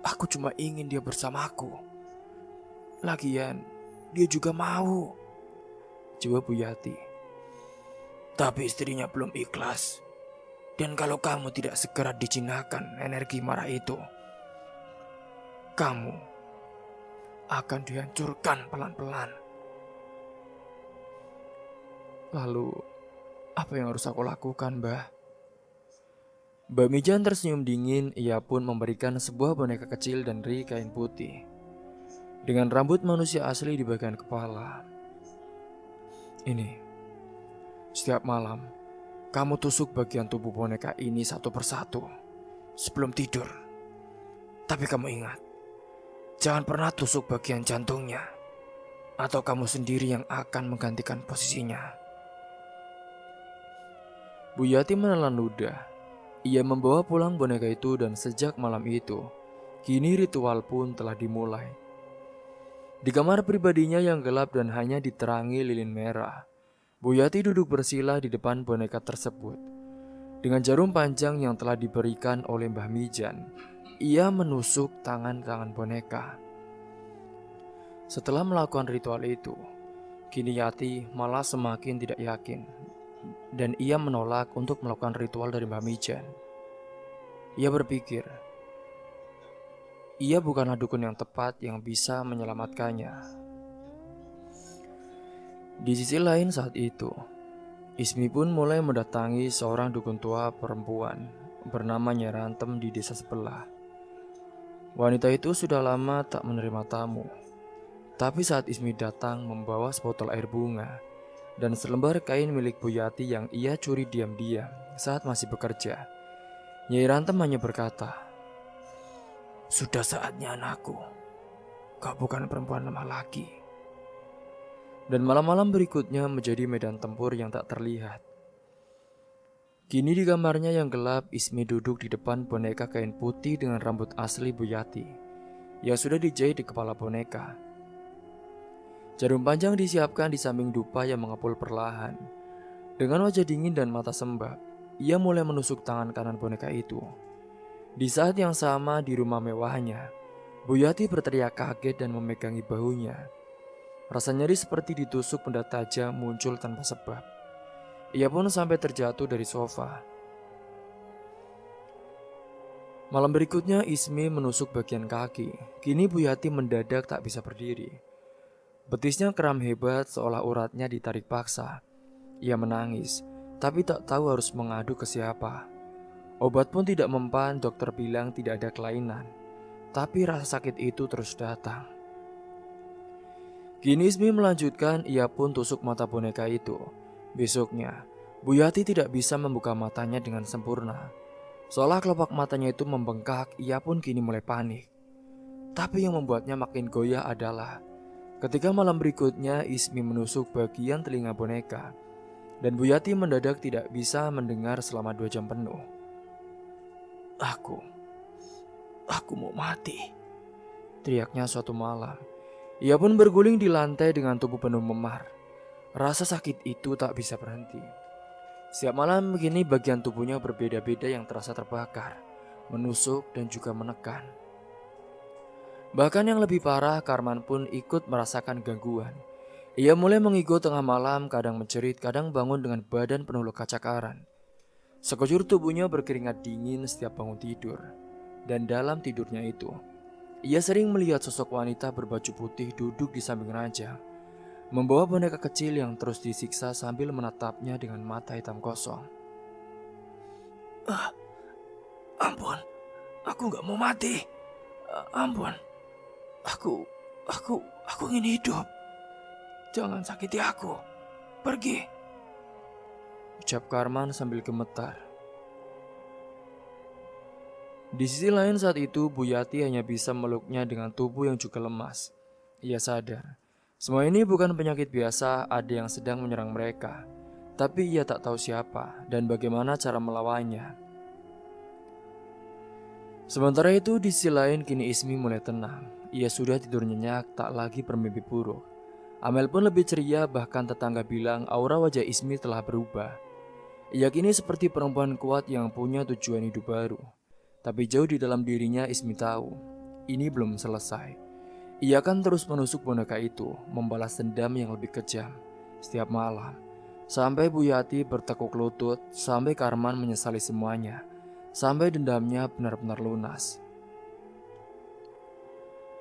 aku cuma ingin dia bersamaku. Lagian, dia juga mau," jawab Bu Yati. "Tapi istrinya belum ikhlas. Dan kalau kamu tidak segera dijinakkan energi marah itu, kamu akan dihancurkan pelan-pelan." "Lalu, apa yang harus aku lakukan, Mbah?" Mbak Mijan tersenyum dingin, ia pun memberikan sebuah boneka kecil dan ri kain putih dengan rambut manusia asli di bagian kepala. "Ini, setiap malam, kamu tusuk bagian tubuh boneka ini satu persatu sebelum tidur. Tapi kamu ingat, jangan pernah tusuk bagian jantungnya, atau kamu sendiri yang akan menggantikan posisinya." Bu Yati menelan ludah. Ia membawa pulang boneka itu dan sejak malam itu, kini ritual pun telah dimulai. Di kamar pribadinya yang gelap dan hanya diterangi lilin merah, Bu Yati duduk bersila di depan boneka tersebut. Dengan jarum panjang yang telah diberikan oleh Mbah Mijan, ia menusuk tangan-tangan boneka. Setelah melakukan ritual itu, kini Yati malah semakin tidak yakin dan ia menolak untuk melakukan ritual dari Mbah Mijan. Ia berpikir, ia bukanlah dukun yang tepat yang bisa menyelamatkannya. Di sisi lain saat itu, Ismi pun mulai mendatangi seorang dukun tua perempuan bernama Nyai Rantem di desa sebelah. Wanita itu sudah lama tak menerima tamu. Tapi saat Ismi datang membawa sebotol air bunga dan selembar kain milik Bu Yati yang ia curi diam-diam saat masih bekerja, Nyai Rantem hanya berkata, "Sudah saatnya anakku, kau bukan perempuan lemah lagi. Dan malam-malam berikutnya menjadi medan tempur yang tak terlihat. Kini di kamarnya yang gelap, Ismi duduk di depan boneka kain putih dengan rambut asli Buyati yang sudah dijahit di kepala boneka. Jarum panjang disiapkan di samping dupa yang mengepul perlahan. Dengan wajah dingin dan mata sembab, ia mulai menusuk tangan kanan boneka itu. Di saat yang sama di rumah mewahnya, Buyati berteriak kaget dan memegangi bahunya. Rasa nyeri seperti ditusuk benda tajam muncul tanpa sebab. Ia pun sampai terjatuh dari sofa. Malam berikutnya Ismi menusuk bagian kaki. Kini Buyati mendadak tak bisa berdiri. Betisnya kram hebat seolah uratnya ditarik paksa. Ia menangis, tapi tak tahu harus mengadu ke siapa. Obat pun tidak mempan, dokter bilang tidak ada kelainan. Tapi rasa sakit itu terus datang. Kini Ismi melanjutkan, ia pun tusuk mata boneka itu. Besoknya, Buyati tidak bisa membuka matanya dengan sempurna. Seolah kelopak matanya itu membengkak, ia pun kini mulai panik. Tapi yang membuatnya makin goyah adalah ketika malam berikutnya Ismi menusuk bagian telinga boneka. Dan Buyati mendadak tidak bisa mendengar selama 2 jam penuh. Aku mau mati, teriaknya suatu malam. Ia pun berguling di lantai dengan tubuh penuh memar. Rasa sakit itu tak bisa berhenti. Setiap malam begini bagian tubuhnya berbeda-beda yang terasa terbakar, menusuk dan juga menekan. Bahkan yang lebih parah, Karman pun ikut merasakan gangguan. Ia mulai mengigo tengah malam, kadang menjerit, kadang bangun dengan badan penuh luka cakaran. Sekujur tubuhnya berkeringat dingin setiap bangun tidur. Dan dalam tidurnya itu, ia sering melihat sosok wanita berbaju putih duduk di samping ranjang, membawa boneka kecil yang terus disiksa sambil menatapnya dengan mata hitam kosong. Ampun, aku gak mau mati. Ampun, aku ingin hidup. Jangan sakiti aku, pergi, ucap Karman sambil gemetar. Di sisi lain saat itu, Buyati hanya bisa meluknya dengan tubuh yang juga lemas. Ia sadar, semua ini bukan penyakit biasa, ada yang sedang menyerang mereka. Tapi ia tak tahu siapa dan bagaimana cara melawannya. Sementara itu di sisi lain kini Ismi mulai tenang. Ia sudah tidur nyenyak, tak lagi bermimpi buruk. Amel pun lebih ceria, bahkan tetangga bilang aura wajah Ismi telah berubah. Ia kini seperti perempuan kuat yang punya tujuan hidup baru. Tapi jauh di dalam dirinya Ismi tahu, ini belum selesai. Ia akan terus menusuk boneka itu, membalas dendam yang lebih kejam setiap malam. Sampai Buyati bertekuk lutut, sampai Karman menyesali semuanya, sampai dendamnya benar-benar lunas.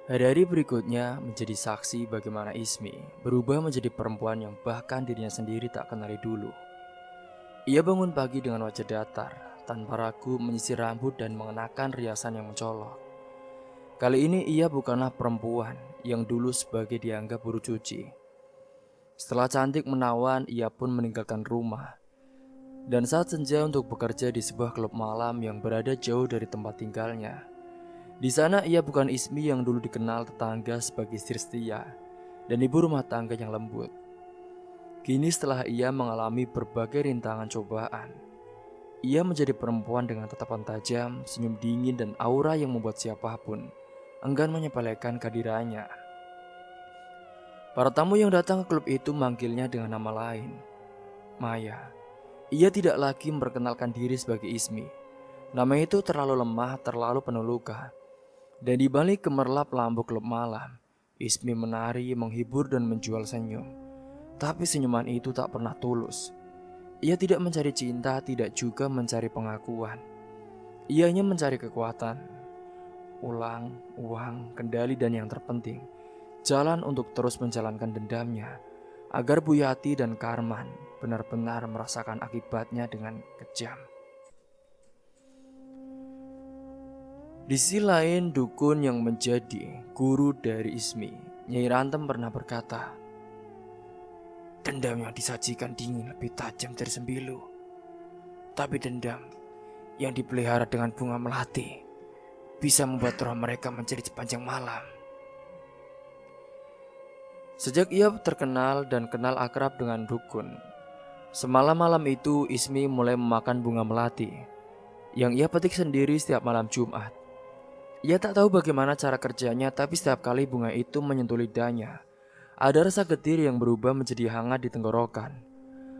Hari-hari berikutnya menjadi saksi bagaimana Ismi berubah menjadi perempuan yang bahkan dirinya sendiri tak kenali dulu. Ia bangun pagi dengan wajah datar, tanpa ragu menyisir rambut dan mengenakan riasan yang mencolok. Kali ini ia bukanlah perempuan yang dulu sebagai dianggap buruh cuci. Setelah cantik menawan, ia pun meninggalkan rumah. Dan saat senja untuk bekerja di sebuah klub malam yang berada jauh dari tempat tinggalnya. Di sana ia bukan Ismi yang dulu dikenal tetangga sebagai istri setia dan ibu rumah tangga yang lembut. Kini setelah ia mengalami berbagai rintangan cobaan, ia menjadi perempuan dengan tatapan tajam, senyum dingin dan aura yang membuat siapapun enggan menyepelekan kehadirannya. Para tamu yang datang ke klub itu manggilnya dengan nama lain, Maya. Ia tidak lagi memperkenalkan diri sebagai Ismi. Nama itu terlalu lemah, terlalu penuh luka. Dan di balik gemerlap lampu klub malam, Ismi menari, menghibur dan menjual senyum. Tapi senyuman itu tak pernah tulus. Ia tidak mencari cinta, tidak juga mencari pengakuan. Ia hanya mencari kekuatan, uang, kendali dan yang terpenting, jalan untuk terus menjalankan dendamnya, agar Buyati dan Karman benar-benar merasakan akibatnya dengan kejam. Di sisi lain, dukun yang menjadi guru dari Ismi, Nyai Rantem pernah berkata, dendam yang disajikan dingin lebih tajam dari sembilu. Tapi dendam yang dipelihara dengan bunga melati bisa membuat roh mereka menjadi sepanjang malam. Sejak ia terkenal dan kenal akrab dengan dukun, semalam malam itu Ismi mulai memakan bunga melati yang ia petik sendiri setiap malam Jumat. Ia tak tahu bagaimana cara kerjanya, tapi setiap kali bunga itu menyentuh lidahnya, ada rasa getir yang berubah menjadi hangat di tenggorokan.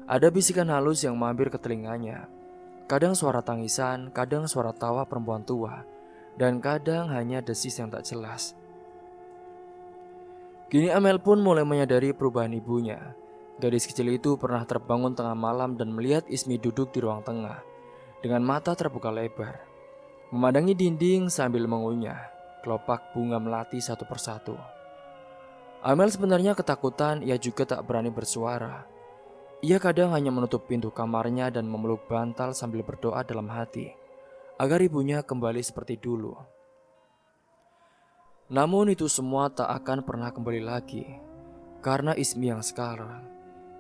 Ada bisikan halus yang mampir ke telinganya. Kadang suara tangisan, kadang suara tawa perempuan tua, dan kadang hanya desis yang tak jelas. Kini Amel pun mulai menyadari perubahan ibunya. Gadis kecil itu pernah terbangun tengah malam dan melihat Ismi duduk di ruang tengah, dengan mata terbuka lebar, memandangi dinding sambil mengunyah kelopak bunga melati satu persatu. Amel sebenarnya ketakutan, ia juga tak berani bersuara. Ia kadang hanya menutup pintu kamarnya dan memeluk bantal sambil berdoa dalam hati, agar ibunya kembali seperti dulu. Namun itu semua tak akan pernah kembali lagi, karena Ismi yang sekarang,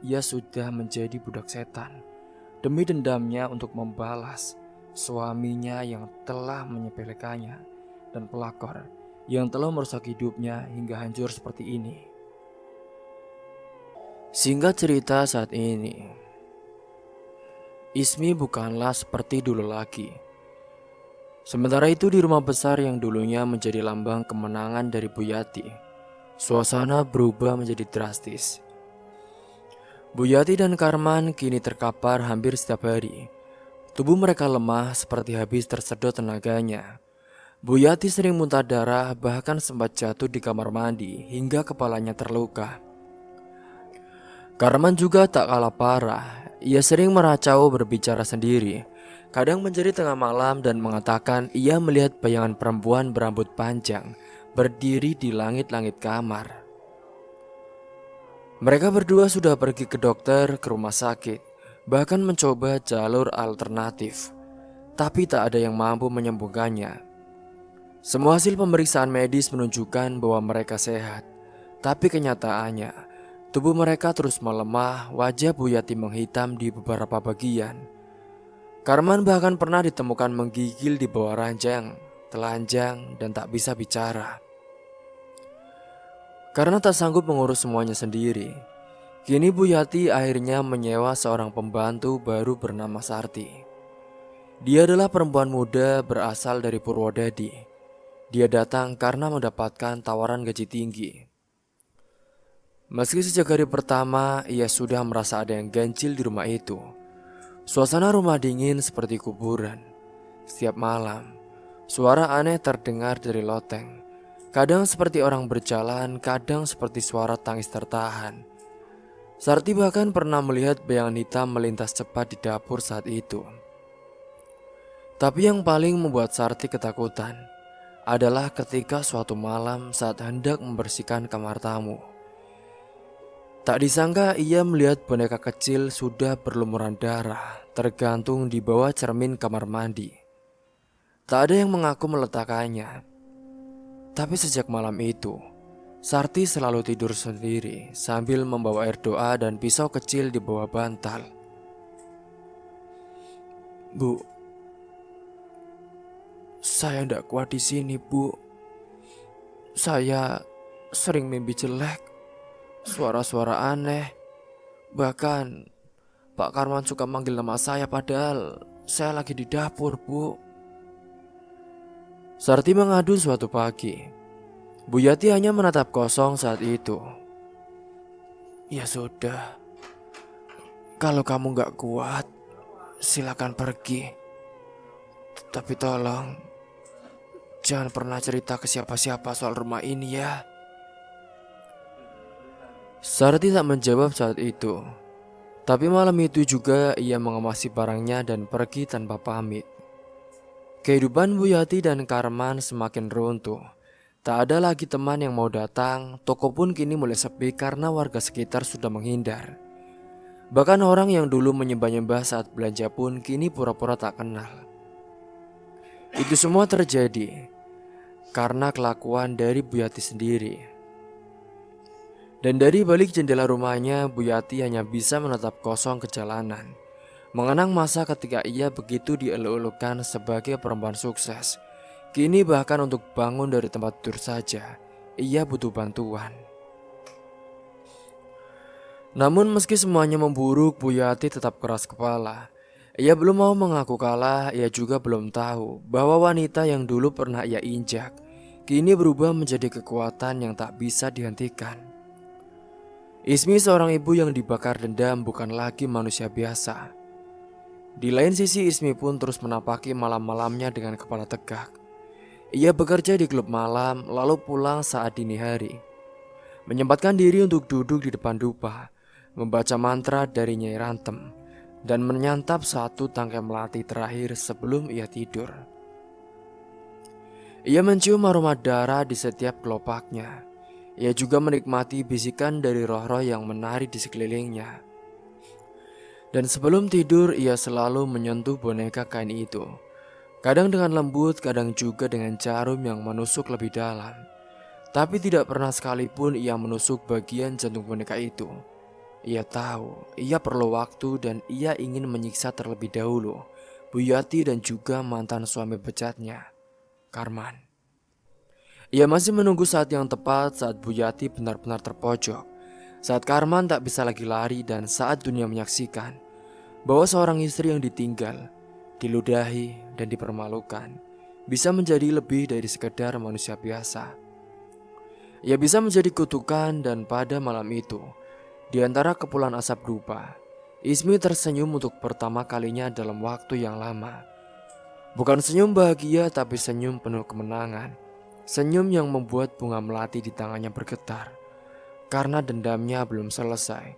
ia sudah menjadi budak setan, demi dendamnya untuk membalas suaminya yang telah menyepelekannya, dan pelakor yang telah merusak hidupnya hingga hancur seperti ini. Singkat cerita saat ini, Ismi bukanlah seperti dulu lagi. Sementara itu di rumah besar yang dulunya menjadi lambang kemenangan dari Bu Yati, suasana berubah menjadi drastis. Bu Yati dan Karman kini terkapar hampir setiap hari. Tubuh mereka lemah seperti habis tersedot tenaganya. Bu Yati sering muntah darah, bahkan sempat jatuh di kamar mandi hingga kepalanya terluka. Karman juga tak kalah parah. Ia sering meracau berbicara sendiri, kadang menjadi tengah malam dan mengatakan ia melihat bayangan perempuan berambut panjang berdiri di langit-langit kamar. Mereka berdua sudah pergi ke dokter, ke rumah sakit, bahkan mencoba jalur alternatif, tapi tak ada yang mampu menyembuhkannya. Semua hasil pemeriksaan medis menunjukkan bahwa mereka sehat, tapi kenyataannya tubuh mereka terus melemah, wajah Bu Yati menghitam di beberapa bagian. Karman bahkan pernah ditemukan menggigil di bawah ranjang, telanjang, dan tak bisa bicara. Karena tak sanggup mengurus semuanya sendiri, kini Bu Yati akhirnya menyewa seorang pembantu baru bernama Sarti. Dia adalah perempuan muda berasal dari Purwodadi. Dia datang karena mendapatkan tawaran gaji tinggi. Meski sejak hari pertama ia sudah merasa ada yang ganjil di rumah itu. Suasana rumah dingin seperti kuburan. Setiap malam, suara aneh terdengar dari loteng. Kadang seperti orang berjalan, kadang seperti suara tangis tertahan. Sarti bahkan pernah melihat bayangan hitam melintas cepat di dapur saat itu. Tapi yang paling membuat Sarti ketakutan adalah ketika suatu malam saat hendak membersihkan kamar tamu. Tak disangka ia melihat boneka kecil sudah berlumuran darah tergantung di bawah cermin kamar mandi. Tak ada yang mengaku meletakkannya. Tapi sejak malam itu, Sarti selalu tidur sendiri sambil membawa air doa dan pisau kecil di bawah bantal. Bu, saya tidak kuat di sini, Bu. Saya sering mimpi jelek. Suara-suara aneh. Bahkan Pak Karman suka manggil nama saya padahal saya lagi di dapur, Bu. Sarti mengadu suatu pagi. Bu Yati hanya menatap kosong saat itu. Ya sudah, kalau kamu gak kuat, silakan pergi. Tapi tolong jangan pernah cerita ke siapa-siapa soal rumah ini ya. Sarti tak menjawab saat itu. Tapi malam itu juga ia mengemasi barangnya dan pergi tanpa pamit. Kehidupan Bu Yati dan Karman semakin runtuh. Tak ada lagi teman yang mau datang, toko pun kini mulai sepi karena warga sekitar sudah menghindar. Bahkan orang yang dulu menyembah-nyembah saat belanja pun kini pura-pura tak kenal. Itu semua terjadi karena kelakuan dari Bu Yati sendiri. Dan dari balik jendela rumahnya, Bu Yati hanya bisa menatap kosong ke jalanan, mengenang masa ketika ia begitu dieluk-elukan sebagai perempuan sukses. Kini bahkan untuk bangun dari tempat tidur saja, ia butuh bantuan. Namun meski semuanya memburuk, Bu Yati tetap keras kepala. Ia belum mau mengaku kalah, ia juga belum tahu bahwa wanita yang dulu pernah ia injak, kini berubah menjadi kekuatan yang tak bisa dihentikan. Ismi seorang ibu yang dibakar dendam bukan lagi manusia biasa. Di lain sisi Ismi pun terus menapaki malam-malamnya dengan kepala tegak. Ia bekerja di klub malam lalu pulang saat dini hari. Menyempatkan diri untuk duduk di depan dupa, membaca mantra dari Nyai Rantem, dan menyantap satu tangkai melati terakhir sebelum ia tidur. Ia mencium aroma darah di setiap kelopaknya. Ia juga menikmati bisikan dari roh-roh yang menari di sekelilingnya. Dan sebelum tidur ia selalu menyentuh boneka kain itu. Kadang dengan lembut, kadang juga dengan jarum yang menusuk lebih dalam. Tapi tidak pernah sekalipun ia menusuk bagian jantung boneka itu. Ia tahu, ia perlu waktu dan ia ingin menyiksa terlebih dahulu Bu Yati dan juga mantan suami bejatnya, Karman. Ia masih menunggu saat yang tepat saat Bu Yati benar-benar terpojok. Saat Karman tak bisa lagi lari dan saat dunia menyaksikan bahwa seorang istri yang ditinggal, diludahi dan dipermalukan bisa menjadi lebih dari sekedar manusia biasa. Ia bisa menjadi kutukan dan pada malam itu, di antara kepulan asap dupa, Ismi tersenyum untuk pertama kalinya dalam waktu yang lama. Bukan senyum bahagia tapi senyum penuh kemenangan. Senyum yang membuat bunga melati di tangannya bergetar. Karena dendamnya belum selesai,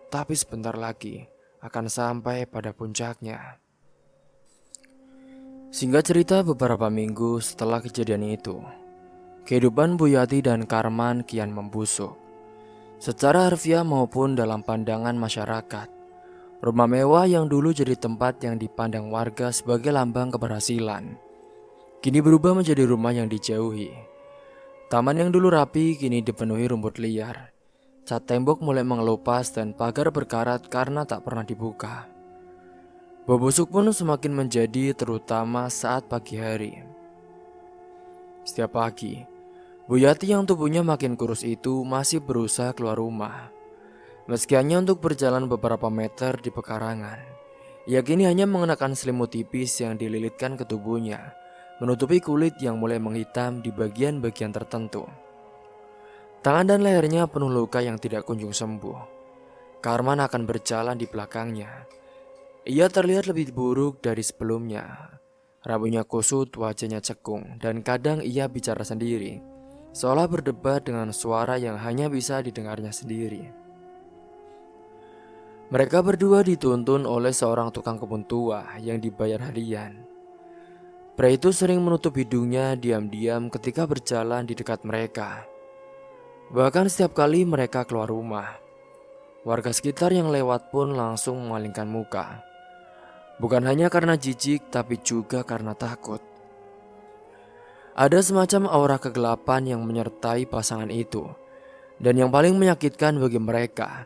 tapi sebentar lagi akan sampai pada puncaknya. Singkat cerita, beberapa minggu setelah kejadian itu, kehidupan Bu Yati dan Karman kian membusuk. Secara harfiah maupun dalam pandangan masyarakat, rumah mewah yang dulu jadi tempat yang dipandang warga sebagai lambang keberhasilan, kini berubah menjadi rumah yang dijauhi. Taman yang dulu rapi kini dipenuhi rumput liar. Cat tembok mulai mengelupas dan pagar berkarat karena tak pernah dibuka. Bau busuk pun semakin menjadi terutama saat pagi hari. Setiap pagi, Bu Yati yang tubuhnya makin kurus itu masih berusaha keluar rumah. Meski hanya untuk berjalan beberapa meter di pekarangan, ia kini hanya mengenakan selimut tipis yang dililitkan ke tubuhnya, menutupi kulit yang mulai menghitam di bagian-bagian tertentu. Tangan dan lehernya penuh luka yang tidak kunjung sembuh. Karman akan berjalan di belakangnya. Ia terlihat lebih buruk dari sebelumnya. Rambutnya kusut, wajahnya cekung, dan kadang ia bicara sendiri, seolah berdebat dengan suara yang hanya bisa didengarnya sendiri. Mereka berdua dituntun oleh seorang tukang kebun tua yang dibayar harian. Pria itu sering menutup hidungnya diam-diam ketika berjalan di dekat mereka. Bahkan setiap kali mereka keluar rumah, warga sekitar yang lewat pun langsung memalingkan muka. Bukan hanya karena jijik, tapi juga karena takut. Ada semacam aura kegelapan yang menyertai pasangan itu. Dan yang paling menyakitkan bagi mereka,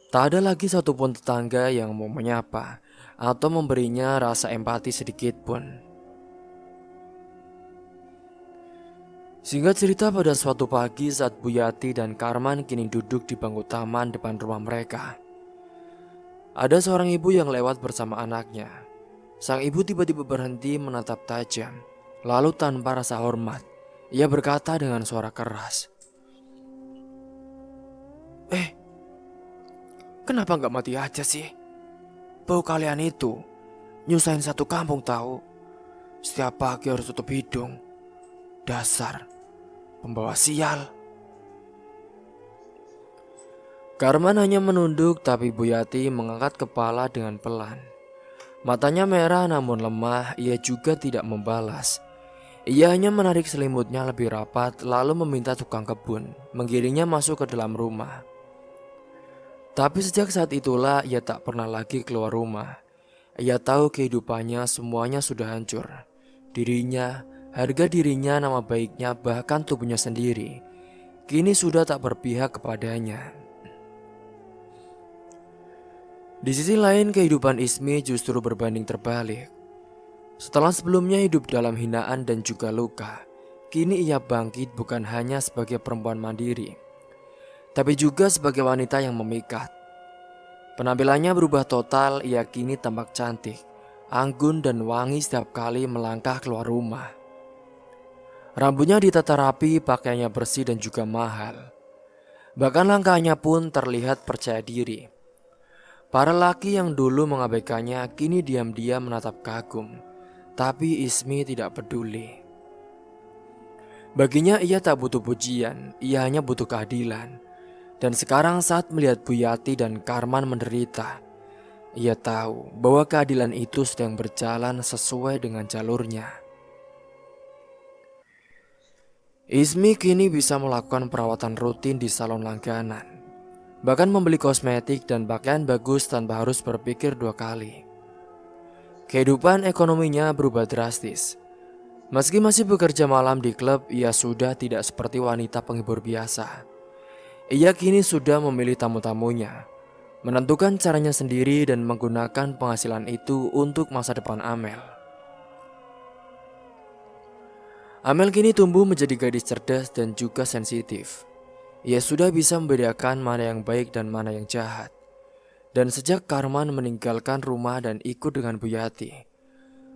tak ada lagi satupun tetangga yang mau menyapa atau memberinya rasa empati sedikit pun. Singkat cerita, pada suatu pagi saat Bu Yati dan Karman kini duduk di bangku taman depan rumah mereka, ada seorang ibu yang lewat bersama anaknya. Sang ibu tiba-tiba berhenti menatap tajam. Lalu tanpa rasa hormat, ia berkata dengan suara keras, kenapa gak mati aja sih? Bau kalian itu nyusahin satu kampung tahu. Setiap pagi harus tutup hidung. Dasar pembawa sial. Karman hanya menunduk, tapi Bu Yati mengangkat kepala dengan pelan. Matanya merah namun lemah, ia juga tidak membalas. Ia hanya menarik selimutnya lebih rapat lalu meminta tukang kebun menggiringnya masuk ke dalam rumah. Tapi sejak saat itulah ia tak pernah lagi keluar rumah. Ia tahu kehidupannya semuanya sudah hancur. Dirinya, harga dirinya, nama baiknya, bahkan tubuhnya sendiri kini sudah tak berpihak kepadanya. Di sisi lain, kehidupan Ismi justru berbanding terbalik. Setelah sebelumnya hidup dalam hinaan dan juga luka, kini ia bangkit bukan hanya sebagai perempuan mandiri, tapi juga sebagai wanita yang memikat. Penampilannya berubah total, ia kini tampak cantik, anggun dan wangi setiap kali melangkah keluar rumah. Rambutnya ditata rapi, pakaiannya bersih dan juga mahal. Bahkan langkahnya pun terlihat percaya diri. Para laki yang dulu mengabaikannya kini diam-diam menatap kagum. Tapi Ismi tidak peduli. Baginya ia tak butuh pujian, ia hanya butuh keadilan. Dan sekarang saat melihat Buyati dan Karman menderita, ia tahu bahwa keadilan itu sedang berjalan sesuai dengan jalurnya. Ismi kini bisa melakukan perawatan rutin di salon langganan, bahkan membeli kosmetik dan pakaian bagus tanpa harus berpikir dua kali. Kehidupan ekonominya berubah drastis. Meski masih bekerja malam di klub, ia sudah tidak seperti wanita penghibur biasa. Ia kini sudah memilih tamu-tamunya, menentukan caranya sendiri dan menggunakan penghasilan itu untuk masa depan Amel. Amel kini tumbuh menjadi gadis cerdas dan juga sensitif. Ia sudah bisa membedakan mana yang baik dan mana yang jahat. Dan sejak Karman meninggalkan rumah dan ikut dengan Buyati,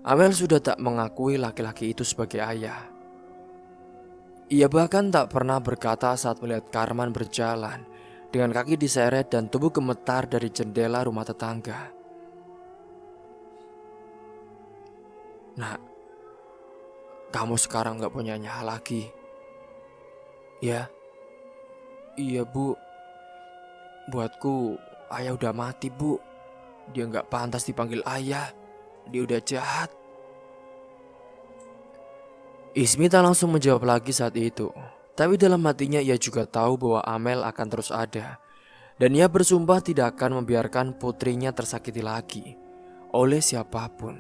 Amel sudah tak mengakui laki-laki itu sebagai ayah. Ia bahkan tak pernah berkata saat melihat Karman berjalan dengan kaki diseret dan tubuh gemetar dari jendela rumah tetangga. "Nak, kamu sekarang gak punya nyawa lagi." "Ya, iya bu. Buatku ayah udah mati bu. Dia gak pantas dipanggil ayah. Dia udah jahat." Ismi tak langsung menjawab lagi saat itu. Tapi dalam hatinya ia juga tahu bahwa Amel akan terus ada. Dan ia bersumpah tidak akan membiarkan putrinya tersakiti lagi oleh siapapun.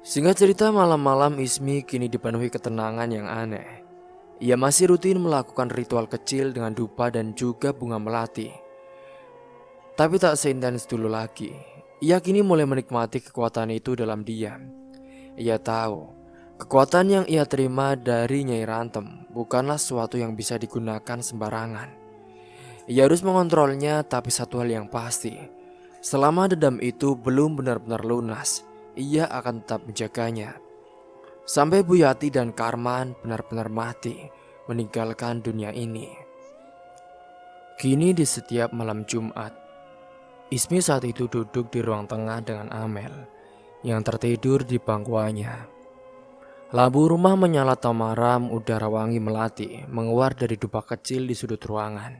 Singkat cerita, malam-malam Ismi kini dipenuhi ketenangan yang aneh. Ia masih rutin melakukan ritual kecil dengan dupa dan juga bunga melati. Tapi tak seintens dulu lagi. Ia kini mulai menikmati kekuatan itu dalam diam. Ia tahu, kekuatan yang ia terima dari Nyai Rantem bukanlah sesuatu yang bisa digunakan sembarangan. Ia harus mengontrolnya, tapi satu hal yang pasti, selama dendam itu belum benar-benar lunas, ia akan tetap menjaganya. Sampai Buyati dan Karman benar-benar mati, meninggalkan dunia ini. Kini di setiap malam Jumat, Ismi saat itu duduk di ruang tengah dengan Amel yang tertidur di pangkuannya. Lampu rumah menyala temaram, udara wangi melati menguar dari dupa kecil di sudut ruangan.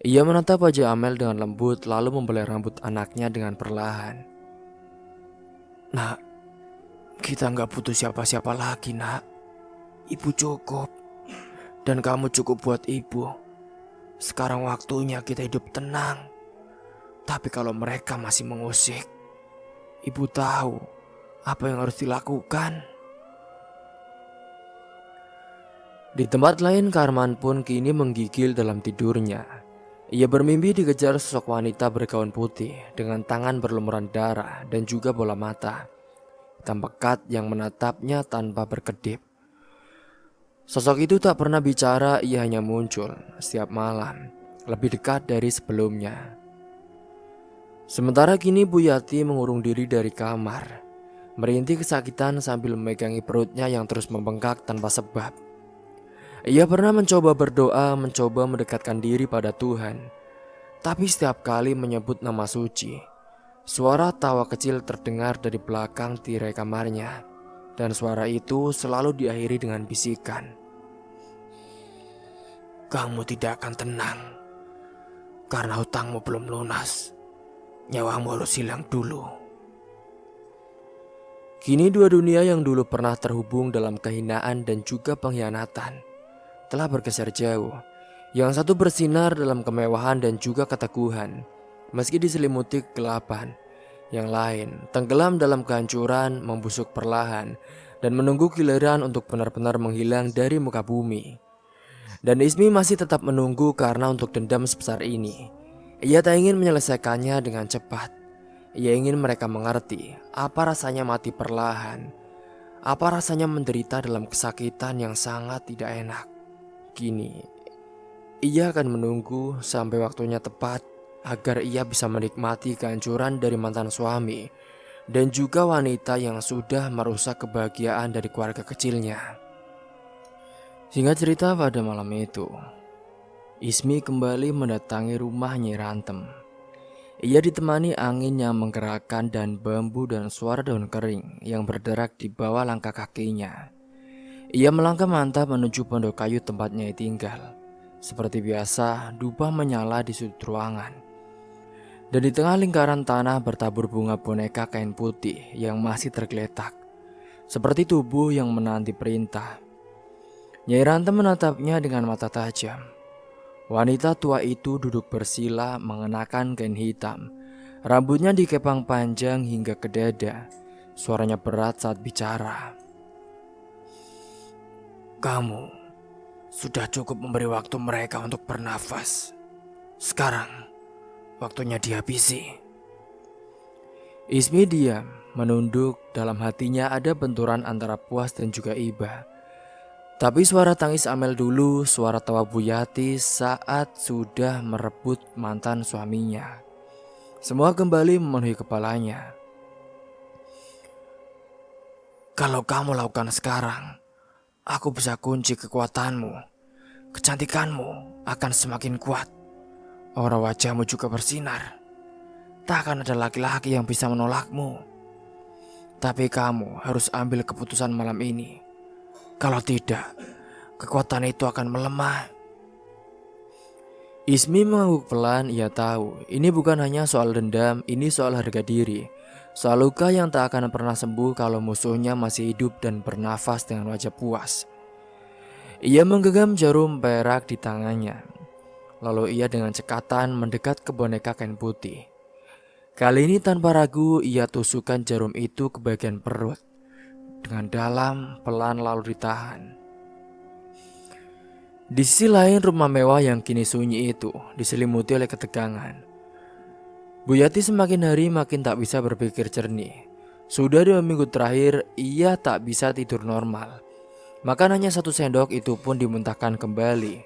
Ia menatap wajah Amel dengan lembut lalu membelai rambut anaknya dengan perlahan. "Nak, kita gak butuh siapa-siapa lagi nak. Ibu cukup. Dan kamu cukup buat ibu. Sekarang waktunya kita hidup tenang. Tapi kalau mereka masih mengusik, ibu tahu apa yang harus dilakukan." Di tempat lain, Karman pun kini menggigil dalam tidurnya. Ia bermimpi dikejar sosok wanita bergaun putih dengan tangan berlumuran darah dan juga bola mata hitam pekat yang menatapnya tanpa berkedip. Sosok itu tak pernah bicara, ia hanya muncul setiap malam, lebih dekat dari sebelumnya. Sementara kini Buyati mengurung diri dari kamar, merintih kesakitan sambil memegangi perutnya yang terus membengkak tanpa sebab. Ia pernah mencoba berdoa, mencoba mendekatkan diri pada Tuhan. Tapi setiap kali menyebut nama suci, suara tawa kecil terdengar dari belakang tirai kamarnya. Dan suara itu selalu diakhiri dengan bisikan, "Kamu tidak akan tenang, karena hutangmu belum lunas. Nyawamu harus hilang dulu." Kini dua dunia yang dulu pernah terhubung dalam kehinaan dan juga pengkhianatan telah bergeser jauh. Yang satu bersinar dalam kemewahan dan juga keteguhan, meski diselimuti kegelapan. Yang lain tenggelam dalam kehancuran, membusuk perlahan, dan menunggu giliran untuk benar-benar menghilang dari muka bumi. Dan Ismi masih tetap menunggu karena untuk dendam sebesar ini, ia tak ingin menyelesaikannya dengan cepat. Ia ingin mereka mengerti apa rasanya mati perlahan, apa rasanya menderita dalam kesakitan yang sangat tidak enak. Kini, Ia akan menunggu sampai waktunya tepat agar ia bisa menikmati kehancuran dari mantan suami dan juga wanita yang sudah merusak kebahagiaan dari keluarga kecilnya. Singkat cerita, pada malam itu, Ismi kembali mendatangi rumah Nyai Rantem. Ia ditemani angin yang menggerakkan dan bambu dan suara daun kering yang berderak di bawah langkah kakinya. Ia melangkah mantap menuju pondok kayu tempat Nyai tinggal. Seperti biasa, dupa menyala di sudut ruangan. Dan di tengah lingkaran tanah bertabur bunga boneka kain putih yang masih tergeletak, seperti tubuh yang menanti perintah. Nyai Rantem menatapnya dengan mata tajam. Wanita tua itu duduk bersila mengenakan kain hitam. Rambutnya dikepang panjang hingga ke dada. Suaranya berat saat bicara. "Kamu sudah cukup memberi waktu mereka untuk bernafas. Sekarang waktunya dihabisi." Ismi diam, menunduk. Dalam hatinya ada benturan antara puas dan juga iba. Tapi suara tangis Amel dulu, suara tawa Buyati saat sudah merebut mantan suaminya. Semua kembali memenuhi kepalanya. "Kalau kamu lakukan sekarang, aku bisa kunci kekuatanmu. Kecantikanmu akan semakin kuat. Aura wajahmu juga bersinar. Tak akan ada laki-laki yang bisa menolakmu. Tapi kamu harus ambil keputusan malam ini. Kalau tidak, kekuatan itu akan melemah." Ismi mengangguk pelan. Ia tahu ini bukan hanya soal dendam, ini soal harga diri. Soal luka yang tak akan pernah sembuh kalau musuhnya masih hidup dan bernafas dengan wajah puas. Ia menggenggam jarum perak di tangannya. Lalu ia dengan cekatan mendekat ke boneka kain putih. Kali ini tanpa ragu ia tusukkan jarum itu ke bagian perut. Dengan dalam, pelan lalu ditahan. Di sisi lain, rumah mewah yang kini sunyi itu diselimuti oleh ketegangan. Buyati semakin hari makin tak bisa berpikir jernih. Sudah 2 minggu terakhir ia tak bisa tidur normal. Makan hanya 1 sendok, itu pun dimuntahkan kembali.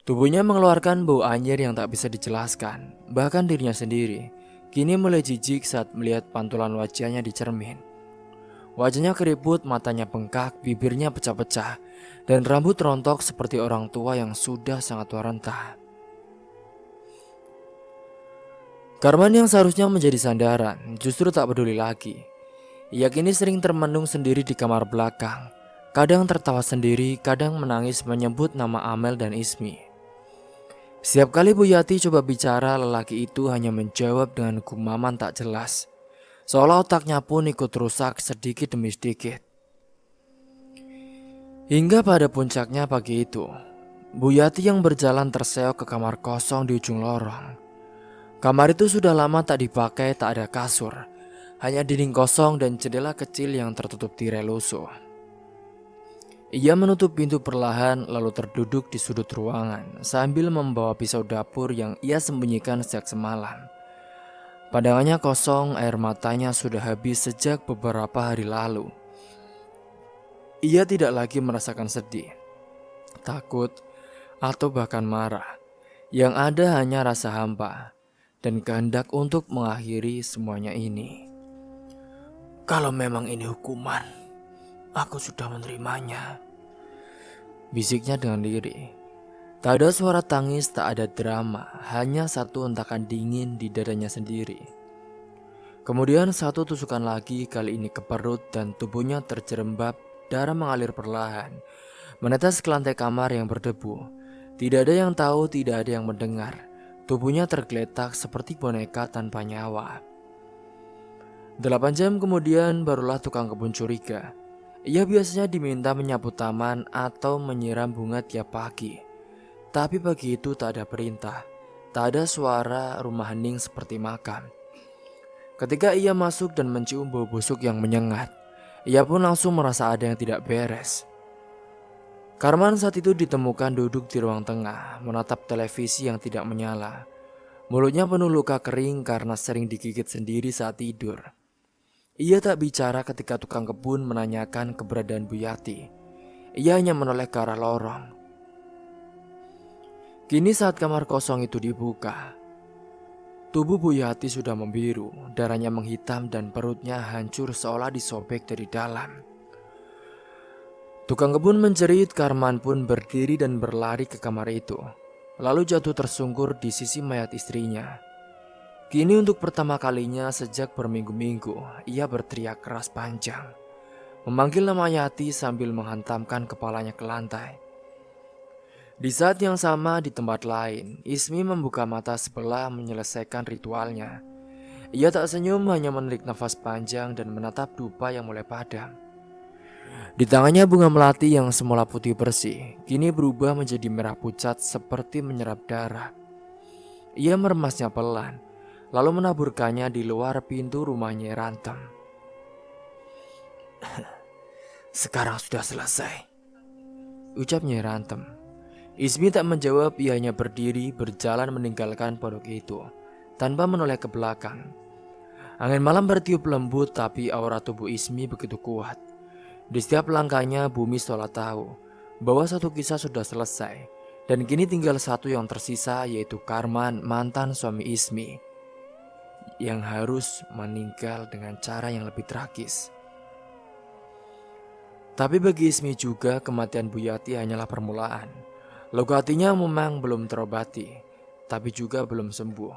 Tubuhnya mengeluarkan bau anyir yang tak bisa dijelaskan. Bahkan dirinya sendiri kini mulai jijik saat melihat pantulan wajahnya di cermin. Wajahnya keriput, matanya bengkak, bibirnya pecah-pecah, dan rambut rontok seperti orang tua yang sudah sangat tua renta. Karman yang seharusnya menjadi sandaran justru tak peduli lagi. Ia kini sering termenung sendiri di kamar belakang. Kadang tertawa sendiri, kadang menangis menyebut nama Amel dan Ismi. Setiap kali Buyati coba bicara, lelaki itu hanya menjawab dengan gumaman tak jelas. Seolah otaknya pun ikut rusak sedikit demi sedikit. Hingga pada puncaknya pagi itu, Buyati yang berjalan terseok ke kamar kosong di ujung lorong. Kamar itu sudah lama tak dipakai, tak ada kasur. Hanya dinding kosong dan jendela kecil yang tertutup tirai lusuh. Ia menutup pintu perlahan lalu terduduk di sudut ruangan sambil membawa pisau dapur yang ia sembunyikan sejak semalam. Pandangannya kosong, air matanya sudah habis sejak beberapa hari lalu. Ia tidak lagi merasakan sedih, takut, atau bahkan marah. Yang ada hanya rasa hampa dan kehendak untuk mengakhiri semuanya ini. "Kalau memang ini hukuman, aku sudah menerimanya," bisiknya dengan lirih. Tak ada suara tangis, tak ada drama, hanya satu hentakan dingin di dadanya sendiri. Kemudian satu tusukan lagi, kali ini ke perut, dan tubuhnya terjerembab, darah mengalir perlahan, menetes ke lantai kamar yang berdebu. Tidak ada yang tahu, tidak ada yang mendengar. Tubuhnya tergeletak seperti boneka tanpa nyawa. 8 jam kemudian barulah tukang kebun curiga. Ia biasanya diminta menyapu taman atau menyiram bunga tiap pagi. Tapi pagi itu tak ada perintah, tak ada suara, rumah hening seperti makam. Ketika ia masuk dan mencium bau busuk yang menyengat, ia pun langsung merasa ada yang tidak beres. Karman saat itu ditemukan duduk di ruang tengah, menatap televisi yang tidak menyala. Mulutnya penuh luka kering karena sering digigit sendiri saat tidur. Ia tak bicara ketika tukang kebun menanyakan keberadaan Buyati. Ia hanya menoleh ke arah lorong. Kini saat kamar kosong itu dibuka, tubuh Bu Yati sudah membiru, darahnya menghitam dan perutnya hancur seolah disobek dari dalam. Tukang kebun menjerit, Karman pun berdiri dan berlari ke kamar itu, lalu jatuh tersungkur di sisi mayat istrinya. Kini untuk pertama kalinya sejak berminggu-minggu, ia berteriak keras panjang, memanggil nama Yati sambil menghantamkan kepalanya ke lantai. Di saat yang sama di tempat lain, Ismi membuka mata sebelah menyelesaikan ritualnya. Ia tak senyum, hanya menarik nafas panjang dan menatap dupa yang mulai padam. Di tangannya bunga melati yang semula putih bersih, kini berubah menjadi merah pucat seperti menyerap darah. Ia meremasnya pelan, lalu menaburkannya di luar pintu rumahnya Rantem. "Sekarang sudah selesai," ucapnya Rantem. Ismi tak menjawab, ia hanya berdiri berjalan meninggalkan pondok itu tanpa menoleh ke belakang. Angin malam bertiup lembut, tapi aura tubuh Ismi begitu kuat. Di setiap langkahnya bumi seolah tahu bahwa satu kisah sudah selesai dan kini tinggal satu yang tersisa, yaitu Karman, mantan suami Ismi, yang harus meninggal dengan cara yang lebih tragis. Tapi bagi Ismi juga, kematian Bu Yati hanyalah permulaan. Luka hatinya memang belum terobati, tapi juga belum sembuh.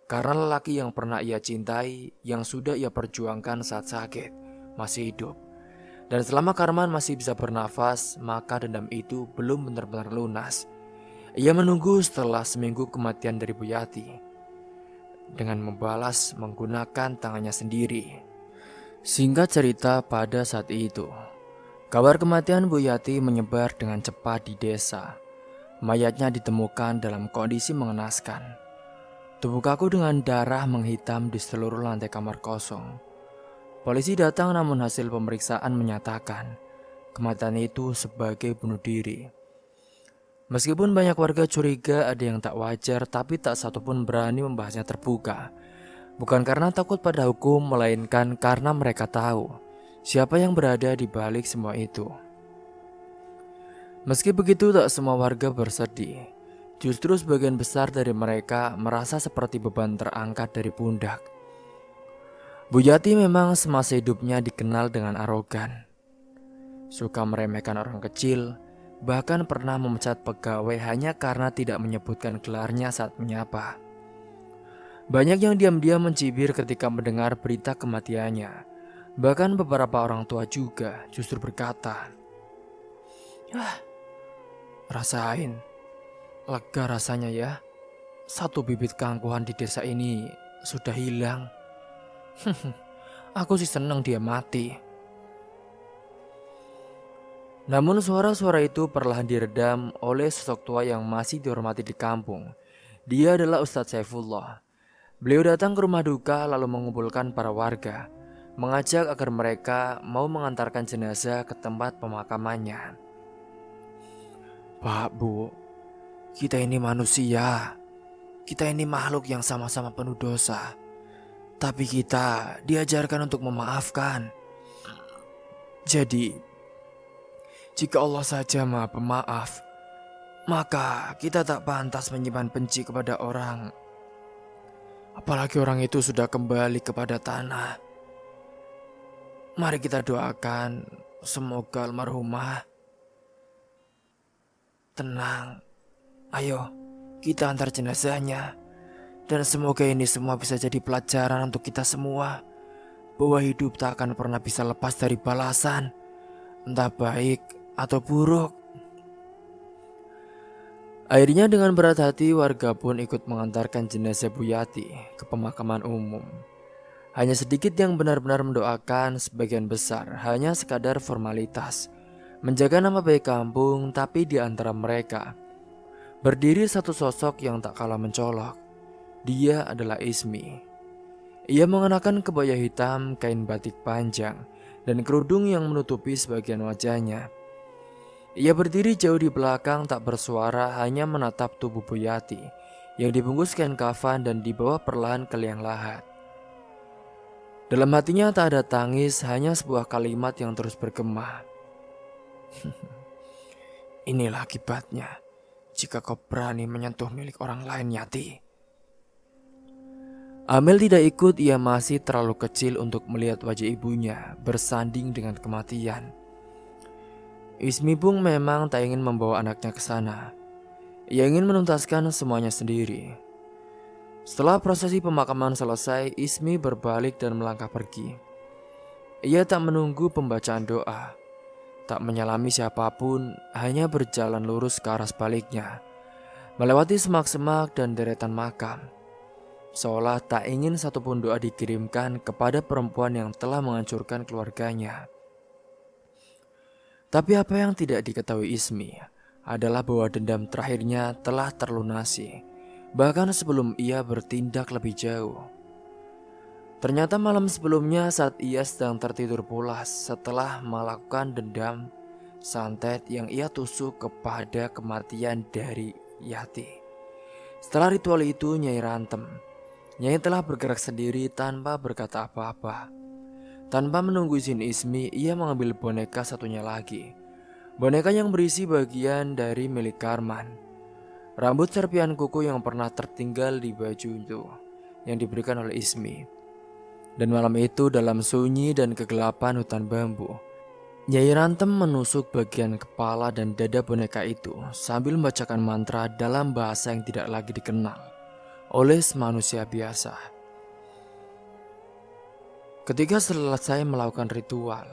Karena lelaki yang pernah ia cintai, yang sudah ia perjuangkan saat sakit, masih hidup. Dan selama Karman masih bisa bernafas, maka dendam itu belum benar-benar lunas. Ia menunggu setelah seminggu kematian dari Bu Yati, dengan membalas menggunakan tangannya sendiri. Singkat cerita, pada saat itu, kabar kematian Bu Yati menyebar dengan cepat di desa. Mayatnya ditemukan dalam kondisi mengenaskan. Tubuh kaku dengan darah menghitam di seluruh lantai kamar kosong. Polisi datang, namun hasil pemeriksaan menyatakan kematian itu sebagai bunuh diri. Meskipun banyak warga curiga ada yang tak wajar, tapi tak satupun berani membahasnya terbuka. Bukan karena takut pada hukum, melainkan karena mereka tahu siapa yang berada di balik semua itu. Meski begitu, tak semua warga bersedih. Justru sebagian besar dari mereka merasa seperti beban terangkat dari pundak. Bu Yati memang semasa hidupnya dikenal dengan arogan. Suka meremehkan orang kecil, bahkan pernah memecat pegawai hanya karena tidak menyebutkan gelarnya saat menyapa. Banyak yang diam-diam mencibir ketika mendengar berita kematiannya. Bahkan beberapa orang tua juga justru berkata, "Rasain, lega rasanya ya. Satu bibit keangkuhan di desa ini sudah hilang. Aku sih senang dia mati." Namun suara-suara itu perlahan diredam oleh sosok tua yang masih dihormati di kampung. Dia adalah Ustadz Saifullah. Beliau datang ke rumah duka lalu mengumpulkan para warga, mengajak agar mereka mau mengantarkan jenazah ke tempat pemakamannya. "Pak, Bu, kita ini manusia. Kita ini makhluk yang sama-sama penuh dosa. Tapi kita diajarkan untuk memaafkan. Jadi, jika Allah saja Maha Pemaaf, maka kita tak pantas menyimpan benci kepada orang. Apalagi orang itu sudah kembali kepada tanah. Mari kita doakan semoga almarhumah tenang. Ayo, kita antar jenazahnya. Dan semoga ini semua bisa jadi pelajaran untuk kita semua, bahwa hidup tak akan pernah bisa lepas dari balasan, entah baik atau buruk." Akhirnya dengan berat hati warga pun ikut mengantarkan jenazah Bu Yati ke pemakaman umum. Hanya sedikit yang benar-benar mendoakan, sebagian besar hanya sekadar formalitas, menjaga nama baik kampung. Tapi di antara mereka berdiri satu sosok yang tak kalah mencolok. Dia adalah Ismi. Ia mengenakan kebaya hitam, kain batik panjang, dan kerudung yang menutupi sebagian wajahnya. Ia berdiri jauh di belakang, tak bersuara, hanya menatap tubuh Bu Yati yang dibungkus kain kafan dan dibawa perlahan ke liang lahat. Dalam hatinya tak ada tangis, hanya sebuah kalimat yang terus bergema. "Inilah akibatnya jika kau berani menyentuh milik orang lain, Yati. Amel tidak ikut, ia masih terlalu kecil untuk melihat wajah ibunya bersanding dengan kematian. Ismi pun memang tak ingin membawa anaknya ke sana. Ia ingin menuntaskan semuanya sendiri. Setelah prosesi pemakaman selesai, Ismi berbalik dan melangkah pergi. Ia tak menunggu pembacaan doa, tak menyalami siapapun, hanya berjalan lurus ke arah sebaliknya, melewati semak-semak dan deretan makam. Seolah tak ingin satupun doa dikirimkan kepada perempuan yang telah menghancurkan keluarganya. Tapi apa yang tidak diketahui Ismi adalah bahwa dendam terakhirnya telah terlunasi, bahkan sebelum ia bertindak lebih jauh. Ternyata malam sebelumnya saat ia sedang tertidur pulas setelah melakukan dendam santet yang ia tusuk kepada kematian dari Yati. Setelah ritual itu, Nyai Rantem, Nyai telah bergerak sendiri tanpa berkata apa-apa. Tanpa menunggu izin Ismi, ia mengambil boneka satunya lagi. Boneka yang berisi bagian dari milik Karman. Rambut serpihan kuku yang pernah tertinggal di baju itu, yang diberikan oleh Ismi. Dan malam itu dalam sunyi dan kegelapan hutan bambu, Nyai Rantem menusuk bagian kepala dan dada boneka itu sambil membacakan mantra dalam bahasa yang tidak lagi dikenal oleh manusia biasa. Ketika selesai melakukan ritual,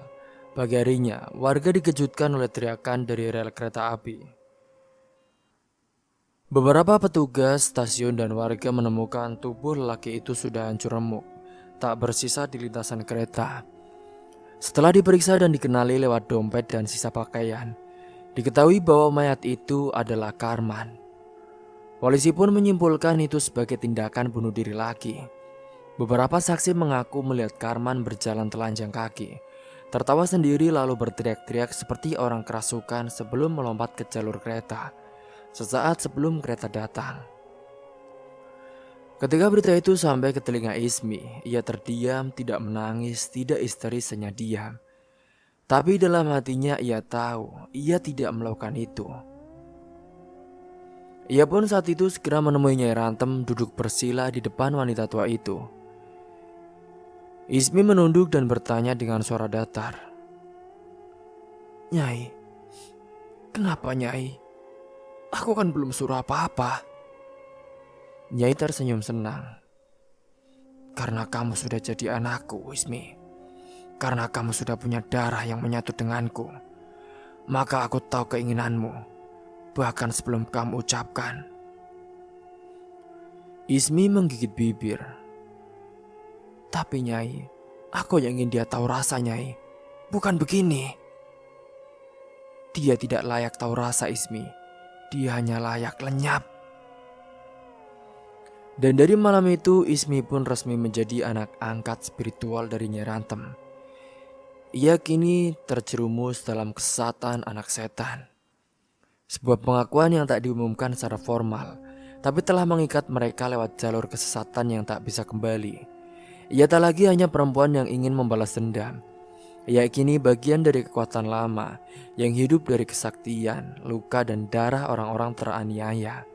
pagi harinya warga dikejutkan oleh teriakan dari rel kereta api. Beberapa petugas stasiun dan warga menemukan tubuh lelaki itu sudah hancur remuk, tak bersisa di lintasan kereta. Setelah diperiksa dan dikenali lewat dompet dan sisa pakaian, diketahui bahwa mayat itu adalah Karman. Polisi pun menyimpulkan itu sebagai tindakan bunuh diri lagi. Beberapa saksi mengaku melihat Karman berjalan telanjang kaki, tertawa sendiri lalu berteriak-teriak seperti orang kerasukan sebelum melompat ke jalur kereta, sesaat sebelum kereta datang. Ketika berita itu sampai ke telinga Ismi, ia terdiam, tidak menangis, tidak histeris, hanya diam. Tapi dalam hatinya ia tahu, ia tidak melakukan itu. Ia pun saat itu segera menemui Nyai Rantem duduk bersila di depan wanita tua itu. Ismi menunduk dan bertanya dengan suara datar. "Nyai, kenapa Nyai? Aku kan belum suruh apa-apa." Nyai tersenyum senang. "Karena kamu sudah jadi anakku, Ismi. Karena kamu sudah punya darah yang menyatu denganku, maka aku tahu keinginanmu. Bahkan sebelum kamu ucapkan." Ismi menggigit bibir. "Tapi Nyai, aku yang ingin dia tahu rasa, Nyai. Bukan begini." "Dia tidak layak tahu rasa, Ismi. Dia hanya layak lenyap." Dan dari malam itu Ismi pun resmi menjadi anak angkat spiritual dari Nyai Rantem. Ia kini terjerumus dalam kesesatan anak setan. Sebuah pengakuan yang tak diumumkan secara formal, tapi telah mengikat mereka lewat jalur kesesatan yang tak bisa kembali. Ia tak lagi hanya perempuan yang ingin membalas dendam. Ia kini bagian dari kekuatan lama yang hidup dari kesaktian, luka dan darah orang-orang teraniaya.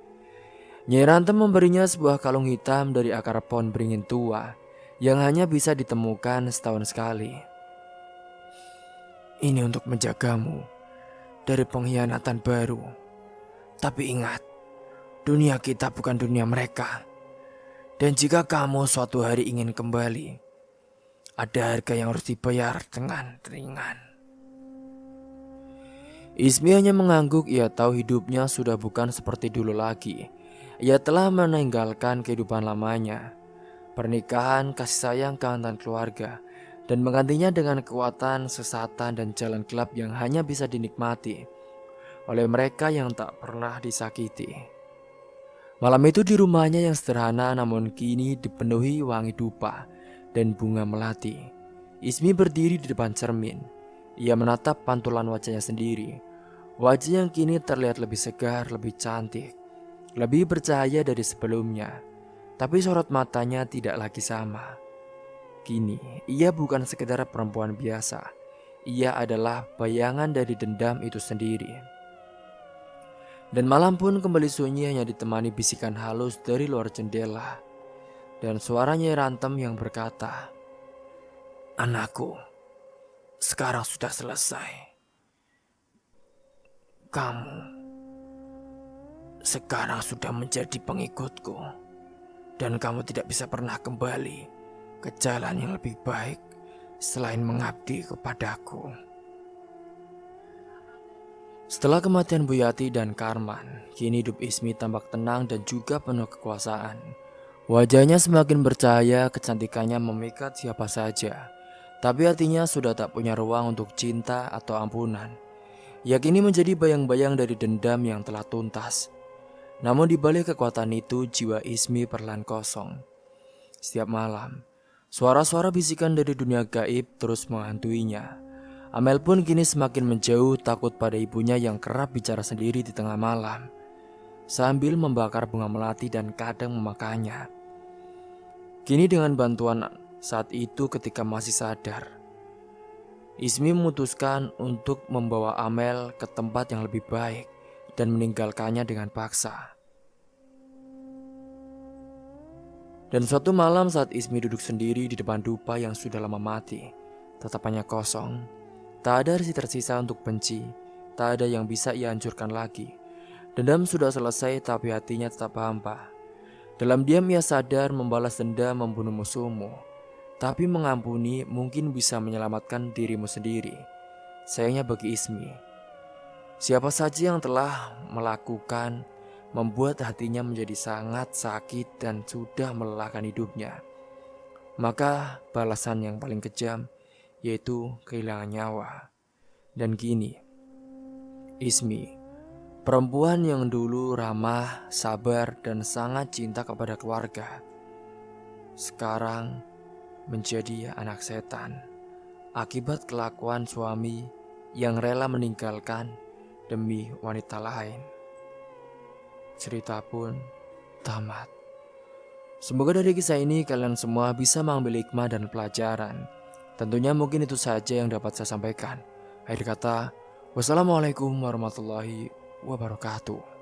Nyai Rantem memberinya sebuah kalung hitam dari akar pohon beringin tua yang hanya bisa ditemukan setahun sekali. "Ini untuk menjagamu dari pengkhianatan baru. Tapi ingat, dunia kita bukan dunia mereka. Dan jika kamu suatu hari ingin kembali, ada harga yang harus dibayar dengan ringan." Ismi hanya mengangguk. Ia tahu hidupnya sudah bukan seperti dulu lagi. Ia telah meninggalkan kehidupan lamanya, pernikahan, kasih sayang, kehangatan keluarga, dan menggantinya dengan kekuatan, sesatan, dan jalan gelap yang hanya bisa dinikmati oleh mereka yang tak pernah disakiti. Malam itu di rumahnya yang sederhana namun kini dipenuhi wangi dupa dan bunga melati. Ismi berdiri di depan cermin. Ia menatap pantulan wajahnya sendiri. Wajah yang kini terlihat lebih segar, lebih cantik, lebih bercahaya dari sebelumnya. Tapi sorot matanya tidak lagi sama. Kini ia bukan sekedar perempuan biasa. Ia adalah bayangan dari dendam itu sendiri. Dan malam pun kembali sunyi, hanya ditemani bisikan halus dari luar jendela dan suara Nyai Rantem yang berkata, "Anakku, sekarang sudah selesai. Kamu sekarang sudah menjadi pengikutku, dan kamu tidak bisa pernah kembali ke jalan yang lebih baik selain mengabdi kepadaku." Setelah kematian Buyati dan Karman, kini hidup Ismi tampak tenang dan juga penuh kekuasaan. Wajahnya semakin bercahaya, kecantikannya memikat siapa saja. Tapi hatinya sudah tak punya ruang untuk cinta atau ampunan. Ia kini menjadi bayang-bayang dari dendam yang telah tuntas. Namun di balik kekuatan itu, jiwa Ismi perlahan kosong. Setiap malam, suara-suara bisikan dari dunia gaib terus menghantuinya. Amel pun kini semakin menjauh, takut pada ibunya yang kerap bicara sendiri di tengah malam, sambil membakar bunga melati dan kadang memakannya. Kini dengan bantuan saat itu ketika masih sadar, Ismi memutuskan untuk membawa Amel ke tempat yang lebih baik dan meninggalkannya dengan paksa. Dan suatu malam saat Ismi duduk sendiri di depan dupa yang sudah lama mati, tatapannya kosong. Tak ada resi tersisa untuk benci, tak ada yang bisa ia hancurkan lagi. Dendam sudah selesai tapi hatinya tetap hampa. Dalam diam ia sadar membalas dendam membunuh musuhmu, tapi mengampuni mungkin bisa menyelamatkan dirimu sendiri. Sayangnya bagi Ismi, siapa saja yang telah melakukan membuat hatinya menjadi sangat sakit dan sudah melelahkan hidupnya, maka balasan yang paling kejam yaitu kehilangan nyawa. Dan kini Ismi, perempuan yang dulu ramah, sabar, dan sangat cinta kepada keluarga, sekarang menjadi anak setan akibat kelakuan suami yang rela meninggalkan demi wanita lain. Cerita pun tamat. Semoga dari kisah ini kalian semua bisa mengambil hikmah dan pelajaran. Tentunya mungkin itu saja yang dapat saya sampaikan. Akhir kata, wassalamualaikum warahmatullahi wabarakatuh.